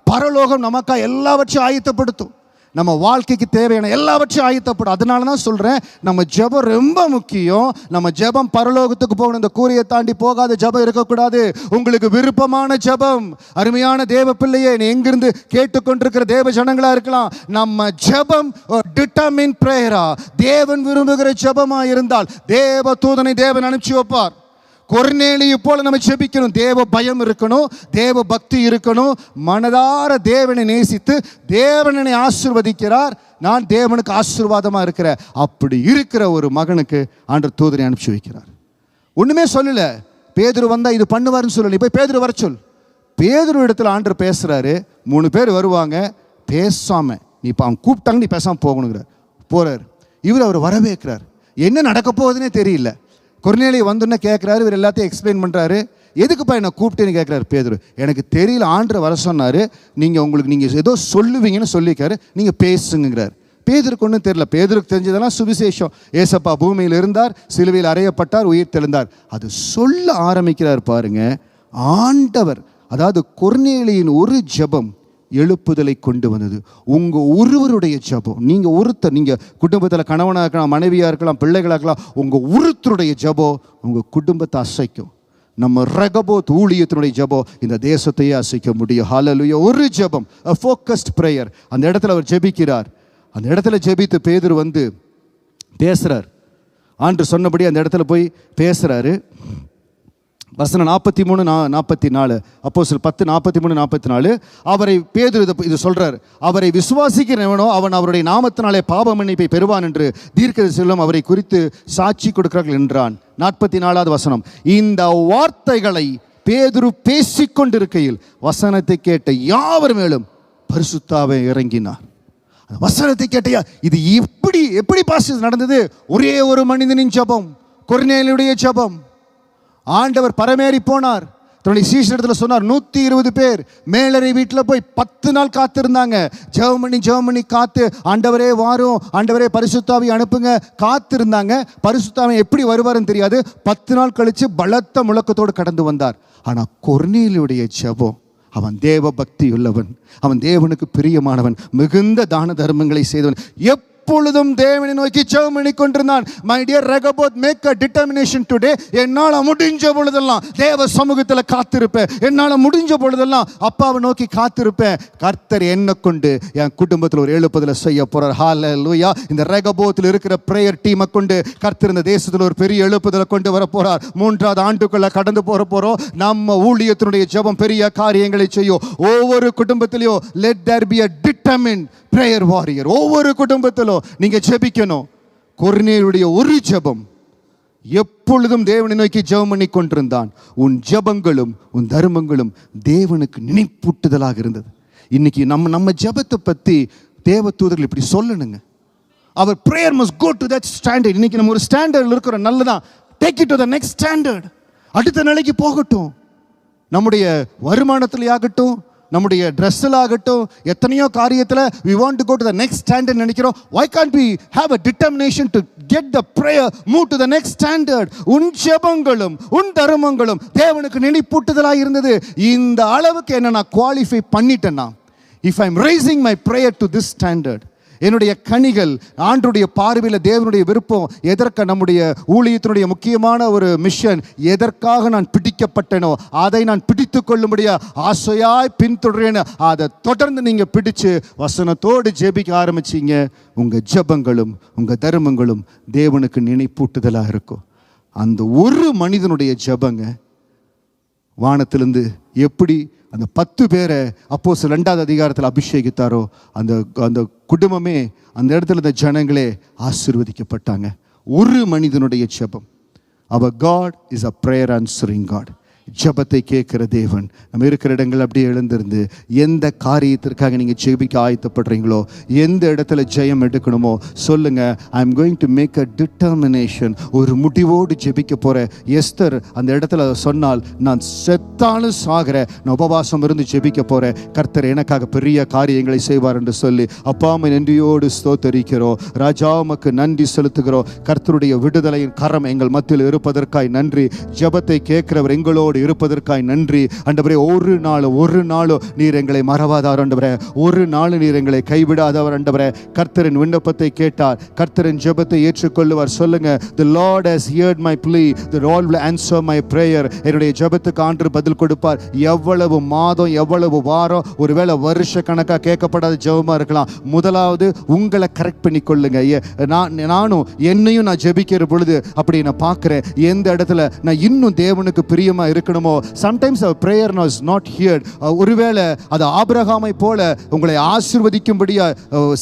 பரலோகம் நமக்கா எல்லாவற்றையும் ஆயத்தப்படுத்தும். நம்ம வாழ்க்கைக்கு தேவையான எல்லாவற்றையும் ஆயத்தப்படும். அதனால தான் சொல்கிறேன், நம்ம ஜெபம் ரொம்ப முக்கியம். நம்ம ஜெபம் பரலோகத்துக்கு போகணும். இந்த கூரையை தாண்டி போகாத ஜெபம் இருக்கக்கூடாது. உங்களுக்கு விருப்பமான ஜெபம். அருமையான தேவ பிள்ளையே, நீ எங்கிருந்து கேட்டுக்கொண்டிருக்கிற தேவ ஜனங்களா இருக்கலாம், நம்ம ஜெபம் டிட்டர்மின் பிரேயரா, தேவன் விரும்புகிற ஜெபமா இருந்தால் தேவ தூதனை தேவன் அனுப்பிச்சு வைப்பார். கொர்நேலியை போல நம்ம ஜெபிக்கணும். தேவ பயம் இருக்கணும், தேவ பக்தி இருக்கணும். மனதார தேவனை நேசித்து தேவனை ஆசீர்வதிக்கிறார். நான் தேவனுக்கு ஆசீர்வாதமாக இருக்கிறேன். அப்படி இருக்கிற ஒரு மகனுக்கு ஆண்டவர் தூதனை அனுப்பிச்சு வைக்கிறார். ஒன்றுமே சொல்லல. பேதுரு வந்தா இது பண்ணுவாருன்னு சொல்லல. போய் பேதுரு வர சொல். பேதுரு இடத்துல ஆண்டவர் பேசுறாரு. 3 பேர் வருவாங்க. பேசாம நீ இப்போ அவன் கூப்பிட்டாங்க, நீ பேசாமல் போகணுங்கிறார். போறார். அவர் வரவேற்கிறார். என்ன நடக்க போகுதுன்னே தெரியல. கொர்நேலியை வந்தோன்னே கேட்குறாரு. இவர் எல்லாத்தையும் எக்ஸ்பிளைன் பண்ணுறாரு. எதுக்குப்பா என்னை கூப்பிட்டேன்னு கேட்குறாரு பேதுரு. எனக்கு தெரியல, ஆண்டவர் வர சொன்னார், நீங்கள் ஏதோ சொல்லுவீங்கன்னு சொல்லிக்காரு, நீங்கள் பேசுங்கிறார். பேதுருக்கு ஒன்றும் தெரியல. பேதுருக்கு தெரிஞ்சதெல்லாம் சுவிசேஷம். ஏசப்பா பூமியில் இருந்தார், சிலுவையில் அறையப்பட்டார், உயிர் தெழுந்தார். அது சொல்ல ஆரம்பிக்கிறார் பாருங்க. ஆண்டவர், அதாவது கொர்நேலியின் ஒரு ஜெபம் எழுப்புதலை கொண்டு வந்தது. உங்கள் ஒருவருடைய ஜெபம், நீங்கள் குடும்பத்தில் கணவனாக இருக்கலாம், மனைவியாக இருக்கலாம், பிள்ளைகளாக இருக்கலாம், உங்கள் ஒருத்தருடைய ஜெபம் உங்கள் குடும்பத்தை அசைக்கும். நம்ம ரெகபோத் ஊழியத்தினுடைய ஜெபம் இந்த தேசத்தையே அசைக்க முடியும். ஹல்லேலூயா. ஒரு ஜெபம், a focused prayer. அந்த இடத்துல அவர் ஜெபிக்கிறார். அந்த இடத்துல ஜெபித்து பேதுரு வந்து பேசுகிறார். ஆண்டவர் சொன்னபடி அந்த இடத்துல போய் பேசுகிறாரு. வசனம் 43-44, அப்போஸ்தலர் 10:43-44. அவரை பேதுரு இது சொல்றார். அவரை விசுவாசிக்கிறவனோ அவன் அவருடைய நாமத்தினாலே பாவ மன்னிப்பை பெறுவான் என்று தீர்க்கதரிசிகளும் அவரை குறித்து சாட்சி கொடுக்கிறார்கள் என்றான். 44வது வசனம். இந்த வார்த்தைகளை பேதுரு பேசிக்கொண்டிருக்கையில் வசனத்தை கேட்ட யாவர் மேலும் பரிசுத்தாவே இறங்கினார். வசனத்தை கேட்டையா, இது எப்படி பாஸ்டர் நடந்தது? ஒரே ஒரு மனிதனின் ஜெபம், கொர்நேலியுடைய ஜெபம். ஆண்டவர் பரமேறி போனார். தன்னுடைய சீஷரிடத்தில் சொன்னார். 120 பேர் மேலறை வீட்டில் போய் 10 நாள் காத்திருந்தாங்க. ஜெபம் பண்ணி காத்து, ஆண்டவரே வாரும், ஆண்டவரே பரிசுத்தாவி அனுப்புங்க, காத்திருந்தாங்க. பரிசுத்தாவி எப்படி வருவாருன்னு தெரியாது. 10 நாள் கழித்து பலத்த முழக்கத்தோடு கடந்து வந்தார். ஆனால் கொர்நேலியுடைய ஜெபம், அவன் தேவ பக்தி உள்ளவன், அவன் தேவனுக்கு பிரியமானவன், மிகுந்த தான தர்மங்களை செய்தவன், எப்பொழுதும் தேவனை நோக்கி ஜெபம் பண்ணி கொண்டிருந்தான். My dear Rehoboth, make a determination today. என்னால் முடிஞ்ச பொழுதெல்லாம் தேவ சமூகத்தில் காத்திருப்பேன். என்னால் முடிஞ்ச பொழுதெல்லாம் அப்பாவை நோக்கி காத்திருப்பேன். கர்த்தர் என்ன கொண்டு என் குடும்பத்தில் ஒரு எழுப்புதலை செய்ய போறார். ஹல்லேலூயா. இந்த ரெகபோத்தில் இருக்கிற பிரேயர் டீமை கொண்டு கர்த்தர் இந்த தேசத்தில் ஒரு பெரிய எழுப்புதலை கொண்டு வர போறார். 3வது ஆண்டுக்குள்ள கடந்து போறோம். நம்ம ஊழியத்தினுடைய ஜெபம் பெரிய காரியங்களை செய்யும். ஒவ்வொரு குடும்பத்திலையும் let there be a determined prayer warrior. ஒவ்வொரு குடும்பத்திலும் நீங்க ஜெபிக்கணும். கொர்நேலியுடைய ஒரு ஜெபம், எப்பொழுதும் தேவனை நோக்கி ஜெபம் பண்ணி கொண்டிருந்தான். உன் ஜெபங்களும் உன் தர்மங்களும் தேவனுக்கு நினைப்பூட்டுதலாக இருந்தது. இன்னைக்கு நம்ம ஜெபத்தை பத்தி தேவதூதர்கள் இப்படி சொல்லணுங்க. அவர் prayer must go to that standard. இன்னைக்கு நம்ம ஒரு ஸ்டாண்டர்ட்ல இருக்கிற, நல்லதான், take it to the next standard. அடுத்த நிலைக்கு போகட்டும். நம்முடைய வருமானத்திலே ஆகட்டும், நம்முடைய ட்ரெஸ்ஸில் ஆகட்டும், எத்தனையோ காரியத்தில் we want to go to the next standard நினைக்கிறோம். Why can't we have a determination to get the prayer move to the next standard? உன் ஜெபங்களும் உன் தர்மங்களும் தேவனுக்கு நினைப்பூட்டுதலாக இருந்தது. இந்த அளவுக்கு என்ன நான் குவாலிஃபை பண்ணிட்டேன்னா, if I'm raising my prayer to this standard, என்னுடைய கனிகள் ஆண்டவருடைய பார்வையில் தேவனுடைய விருப்பம் எதற்கு, நம்முடைய ஊழியத்தினுடைய முக்கியமான ஒரு மிஷன் எதற்காக நான் பிடிக்கப்பட்டேனோ அதை நான் பிடித்து கொள்ளும்படியா ஆசையாய் பின்தொடரேன்னு அதை தொடர்ந்து நீங்கள் பிடிச்சு வசனத்தோடு ஜெபிக்க ஆரம்பிச்சிங்க. உங்கள் ஜெபங்களும் உங்கள் தர்மங்களும் தேவனுக்கு நினைப்பூட்டுதலாக இருக்கும். அந்த ஒரு மனிதனுடைய ஜெபங்க வானத்திலிருந்து எப்படி அந்த 10 பேரை அப்போஸ்தலர் 2வது அதிகாரத்தில் அபிஷேகித்தாரோ அந்த அந்த குடும்பமே, அந்த இடத்துல இந்த ஜனங்களே ஆசீர்வதிக்கப்பட்டாங்க. ஒரு மனிதனுடைய ஜெபம். Our God is a prayer answering God. ஜெபத்தை கேட்கிற தேவன். நம்ம இருக்கிற இடங்கள் அப்படியே எழுந்திருந்து எந்த காரியத்திற்காக நீங்கள் ஜெபிக்க ஆயத்தப்படுறீங்களோ, எந்த இடத்துல ஜெயம் எடுக்கணுமோ சொல்லுங்க. I am going to make a determination. ஒரு முடிவோடு ஜெபிக்க போகிறேன். எஸ்தர் அந்த இடத்துல சொன்னால், நான் செத்தாலும் சாகிற, நான் உபவாசம் இருந்து ஜெபிக்க போகிறேன், கர்த்தர் எனக்காக பெரிய காரியங்களை செய்வார் என்று சொல்லி அப்பாமை நன்றியோடு ஸ்தோத்தரிக்கிறோம். ராஜா உமக்கு நன்றி செலுத்துகிறோம். கர்த்தருடைய விடுதலையின் கரம் எங்கள் மத்தியில் இருப்பதற்காய் நன்றி. ஜெபத்தை கேட்கிறவர் எங்களோடு இருப்பதற்காய் நன்றி ஆண்டவரே. ஒரு நாளும் நீர் எங்களை மறவாதார் ஆண்டவரே. ஒரு நாள் நீர் எங்களை கைவிடாதவர் ஆண்டவரே. கர்த்தரின் விண்ணப்பத்தை கேட்டார், கர்த்தரின் ஜெபத்தை ஏற்றுக்கொள்ளுவார். சொல்லுங்க, the Lord has heard my plea, the Lord will answer my prayer. என்னுடைய ஜெபத்துக்கு ஆண்டவர் பதில் கொடுப்பார். எவ்வளவு மாதம், எவ்வளவு வாரம், ஒருவேளை வருஷ கணக்காக கேட்கப்படாத ஜெபமா இருக்கலாம். முதலாவது உங்களை கரெக்ட் பண்ணி கொள்ளுங்க. நானும் என்னையும் நான் ஜெபிக்கிற பொழுது அப்படி நான் பார்க்கிறேன், எந்த இடத்துல நான் இன்னும் தேவனுக்கு பிரியமா இருக்கணுமோ. Sometimes our prayer was not heard. ஒருவேளை அது ஆபிரகாமை போல உங்களை ஆசீர்வதிக்கும்படியா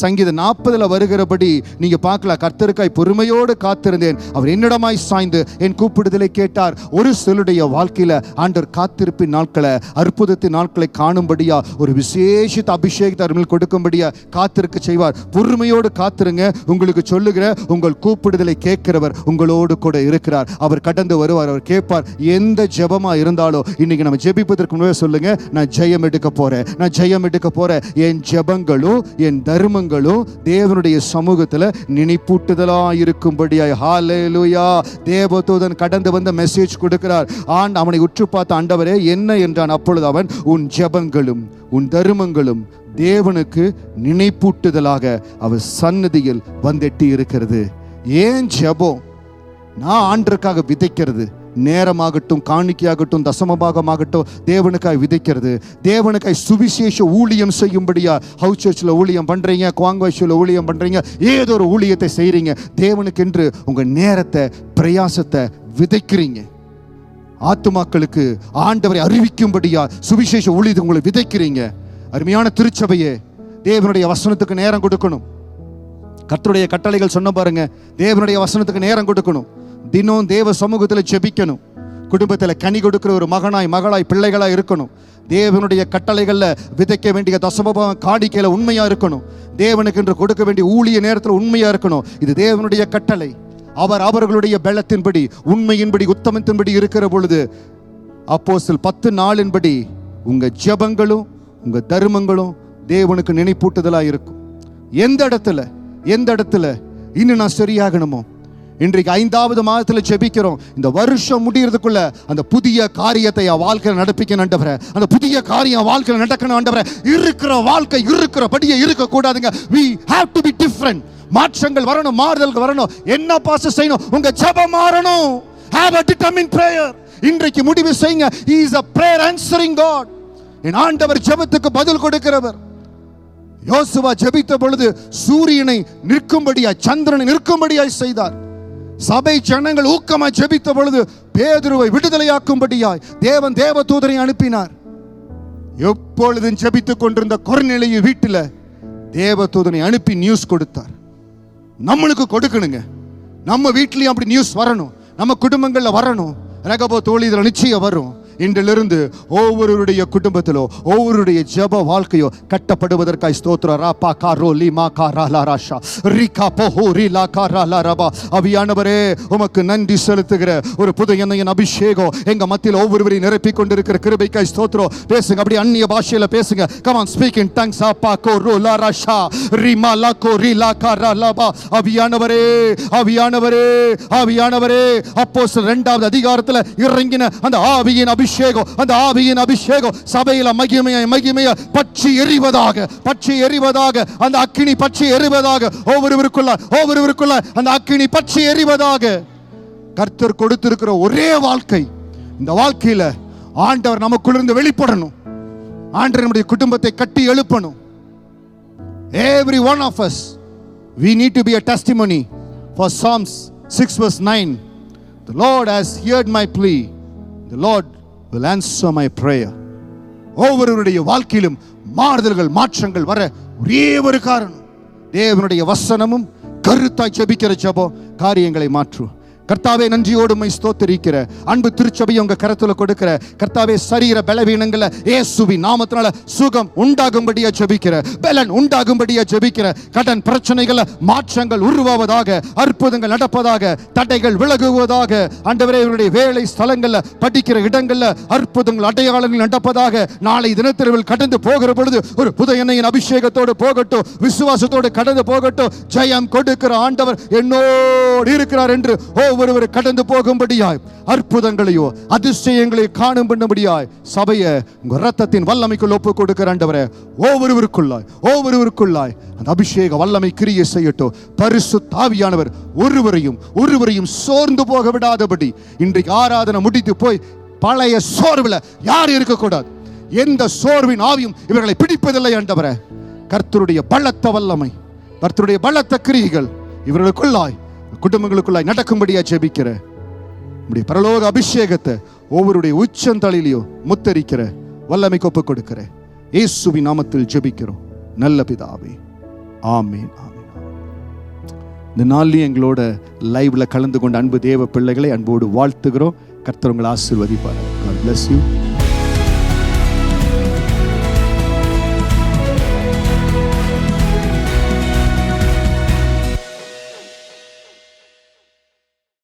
சங்கீதம் 40 வருகிறபடி நீங்க பார்க்கலாம். கர்த்தருக்காய் பொறுமையோடு காத்திருந்தேன், அவர் என்னிடமாய் சாய்ந்து என் கூப்பிடுதலை கேட்டார். ஒரு சிலருடைய வாழ்க்கையில ஆண்டவர் காத்திருப்பின் நாட்களை, அற்புதத்தின் நாட்களை காணும்படியா ஒரு விசேஷித்த அபிஷேகத்தை அவர்கள் கொடுக்கும்படியா காத்திருக்க செய்வார். பொறுமையோடு காத்திருங்க. உங்களுக்கு சொல்லுகிற, உங்கள் கூப்பிடுதலை கேட்கிறவர் உங்களோடு கூட இருக்கிறார். அவர் கடந்து வருவார், அவர் கேட்பார். எந்த ஜெபமா இருந்தாலும் இன்னைக்கு நம்ம ஜெபிப்பதற்கு முன்னே சொல்லுங்க, நான் ஜெயம் எடுக்க போறேன், நான் ஜெயம் எடுக்க போறேன். என் ஜெபங்களும் என் தர்மங்களும் தேவனுடைய சமூகத்தில் நினைப்பூட்டுதலா இருக்கும்படியாய். ஹல்லேலூயா. தேவதூதன் கடந்து வந்த மெசேஜ் கொடுக்கிறார். அவனை உற்று பார்த்த ஆண்டவரே என்ன என்றான். அப்பொழுது அவன், உன் ஜெபங்களும் உன் தர்மங்களும் தேவனுக்கு நினைப்பூட்டுதலாக அவர் சன்னதியில் வந்தெட்டி இருக்கிறது. ஏன் ஜெபம்? நான் ஆண்டருக்காக விதைக்கிறது, நேரமாகட்டும், காணிக்கையாகட்டும், தசமபாகமாகட்டும், தேவனுக்காய் விதைக்கிறது. தேவனுக்காய் சுவிசேஷ ஊழியம் செய்யும்படியா ஹவுஸ் சர்ச்சில் ஊழியம் பண்றீங்க, குவாங்வாய்ஷில் ஊழியம் பண்றீங்க, ஏதோ ஒரு ஊழியத்தை செய்றீங்க. தேவனுக்கென்று உங்க நேரத்தை, பிரயாசத்தை விதைக்கிறீங்க. ஆத்துமாக்களுக்கு ஆண்டவரை அறிவிக்கும்படியா சுவிசேஷ ஊழியத்தை உங்களை விதைக்கிறீங்க. அருமையான திருச்சபையே, தேவனுடைய வசனத்துக்கு நேரம் கொடுக்கணும். கர்த்தருடைய கட்டளைகள் சொன்ன பாருங்க, தேவனுடைய வசனத்துக்கு நேரம் கொடுக்கணும். தினம் தேவ சமூகத்தில் ஜெபிக்கணும். குடும்பத்தில் கனி கொடுக்கிற ஒரு மகனாய், மகளாய், பிள்ளைகளாய் இருக்கணும். தேவனுடைய கட்டளைகளில் விதைக்க வேண்டிய தசமபாகம் காணிக்கையில உண்மையா இருக்கணும். தேவனுக்கு என்று கொடுக்க வேண்டிய ஊழிய நேரத்தில் உண்மையா இருக்கணும். இது தேவனுடைய கட்டளை. அவர்களுடைய பலத்தின்படி, உண்மையின்படி, உத்தமத்தின்படி இருக்கிற பொழுது அப்போஸ்தலர் 10:4 உங்க ஜெபங்களும் உங்க தர்மங்களும் தேவனுக்கு நினைப்பூட்டுதலா இருக்கும். எந்த இடத்துல இன்னும் நான் சரியாகணுமோ. இன்றைக்கு 5வது மாதத்தில் ஜெபிக்கிறோம். இந்த வருஷம் முடியறதுக்குள்ள அந்த புதிய காரியத்தை வாழ்க்கையில் நடப்பிக்கணும் ஆண்டவரே. அந்த புதிய காரியம் வாழ்க்கையில் நடக்கணும் ஆண்டவரே. இருக்கிற வாழ்க்கை இருக்கிறபடியே இருக்க கூடாதுங்க. we have to be different. மாற்றங்கள் வரணும், மாறுதல்கள் வரணும். என்ன பாஸ் செய்யணும்? உங்க ஜெபம் மாறணும். have a determined prayer. இன்றைக்கு முடிவு செய்யுங்க. he is a prayer answering God. என் ஆண்டவர் ஜெபத்துக்கு பதில் கொடுக்கிறவர். யோசுவா ஜெபித்த பொழுது சூரியனை நிற்கும்படியாய், சந்திரனை நிற்கும்படியாய் செய்தார். சபை ஜனங்கள் ஊக்கமாய் ஜெபித்த பொழுது பேதுருவை விடுதலையாக்கும்படியாய் தேவன் தேவதூதரை அனுப்பினார். எப்பொழுதும் ஜெபித்துக் கொண்டிருந்த கொர்நேலியு வீட்டில் தேவதூதனை அனுப்பி நியூஸ் கொடுத்தார். நம்மளுக்கு கொடுக்கணுங்க. நம்ம வீட்லயும் அப்படி நியூஸ் வரணும், நம்ம குடும்பங்கள்ல வரணும். ரகபோ தோழி இதில் நிச்சயம் வரும். இன்றிலிருந்து ஒவ்வொருடைய குடும்பத்திலோ, ஒவ்வொருடைய ஜெப வாழ்க்கையோ கட்டப்படுவதற்காய் ஸ்தோத்திரம். ராபா காரோ லீமா காரா ராஷா ரிகா போஹோ ரிலா காரா ரபா. அவியானவரே, உமக்கு நன்றி செலுத்துகிற ஒரு புது எண்ணெயின் அபிஷேகம் எங்க மத்தியில் ஒவ்வொருவரையும் நிரப்பிக் கொண்டிருக்கிற கிருபைக்காய் ஸ்தோத்திரம். பேசுங்க, அப்படி அந்நிய பாஷையில பேசுங்க. come on, speak in tongues. அப்பா கோ ரோலா ராஷா ரிமா லா கோ ரிலா காரா லபா. அவியானவரே, அவியானவரே, அவியானவரே, அப்போஸ்தலர் 2வது அதிகாரத்தில் இறங்கின அந்த ஆவியின் அபிஷேகம், அந்த ஆவியின் அபிஷேகம் சபையில மகிமையா பற்றி எரிவதாக, அந்த அக்கினி பற்றி எரிவதாக, ஒவ்வொருவருக்குள்ள அந்த அக்கினி பற்றி எரிவதாக. கர்த்தர் கொடுத்திருக்கிற ஒரே வாழ்க்கை, இந்த வாழ்க்கையில ஆண்டவர் நமக்குள்ளிருந்து வெளிப்படணும். ஆண்டவர் நம்முடைய குடும்பத்தை கட்டி எழுப்பணும். Every one of us, we need to be a testimony for Psalms 6:9. The Lord has heard my plea. The Lord will answer my prayer. ஒவ்வொருவருடைய வாழ்க்கையிலும் மாறுதல்கள், மாற்றங்கள் வர ஒரே ஒரு காரணம், தேவனுடைய வசனமும் கருத்தாய் ஜெபிக்கிற ஜெபம் காரியங்களை மாற்றும். கர்த்தாவே, நன்றியோடு உம்மை ஸ்தோத்திரிக்கிற அன்பு திருச்சபையை உங்க கரத்துல கொடுக்கிற கர்த்தாவே, சரீர பலவீனங்கள இயேசுவின் நாமத்தினால சுகம் உண்டாகும்படியா ஜெபிக்கிற, பலன் உண்டாகும்படியா ஜெபிக்கிற, கடன் பிரச்சனைகள மாற்றங்கள் உருவாவதாக, அற்புதங்கள் நடப்பதாக, தடைகள் விலகுவதாக. ஆண்டவரே, இவருடைய வேலை ஸ்தலங்கள்ல, படிக்கிற இடங்கள்ல அற்புதங்கள், அடையாளங்கள் நடப்பதாக. நாளை தினத்திரவில் கடந்து போகிற பொழுது ஒரு புது எண்ணெயின் அபிஷேகத்தோடு போகட்டும், விசுவாசத்தோடு கடந்து போகட்டும். ஜெயம் கொடுக்கிற ஆண்டவர் என்னோடு இருக்கிறார் என்று ஒவ்வொருவர் கடந்து போகும்படியாய், அற்புதங்களையோ அதிசயங்களையோ காணும் பண்ணும்படியாய் சபையை உங்க ரத்தத்தின் வல்லமைக்குள் ஒப்பு கொடுக்கிற ஆண்டவரே, ஒவ்வொருவருக்குள்ளாய் அந்த அபிஷேக வல்லமை கிரியை செய்யட்டும். பரிசுத்த ஆவியானவர் ஒருவரையும் சோர்ந்து போக விடாதபடி இன்றைக்கு ஆராதனை முடித்து போய் பழைய சோர்வுல யார் இருக்கக்கூடாது. எந்த சோர்வின் ஆவியும் இவர்களை பிடிப்பதில்லை ஆண்டவரே. கர்த்தருடைய பலத்த வல்லமை, கர்த்தருடைய பலத்த கிரியைகள் இவர்களுக்குள்ளாய், குடும்பங்களுக்குள்ளாய் நடக்கும்படியா ஜெபிக்கிற நம்முடைய பரலோக அபிஷேகத்தை ஒவ்வொருடைய உச்சந்தலையிலையும் முத்தரிக்கிற வல்லமைக்கு ஒப்புக் கொடுக்கிற இயேசுவின் நாமத்தில் ஜெபிக்கிறோம் நல்ல பிதாவே, ஆமென். இந்த நாளில் எங்களோட லைவ்ல கலந்து கொண்ட அன்பு தேவ பிள்ளைகளை அன்போடு வாழ்த்துகிறோம். கர்த்தர் உங்களை ஆசீர்வதிப்பார். God bless you.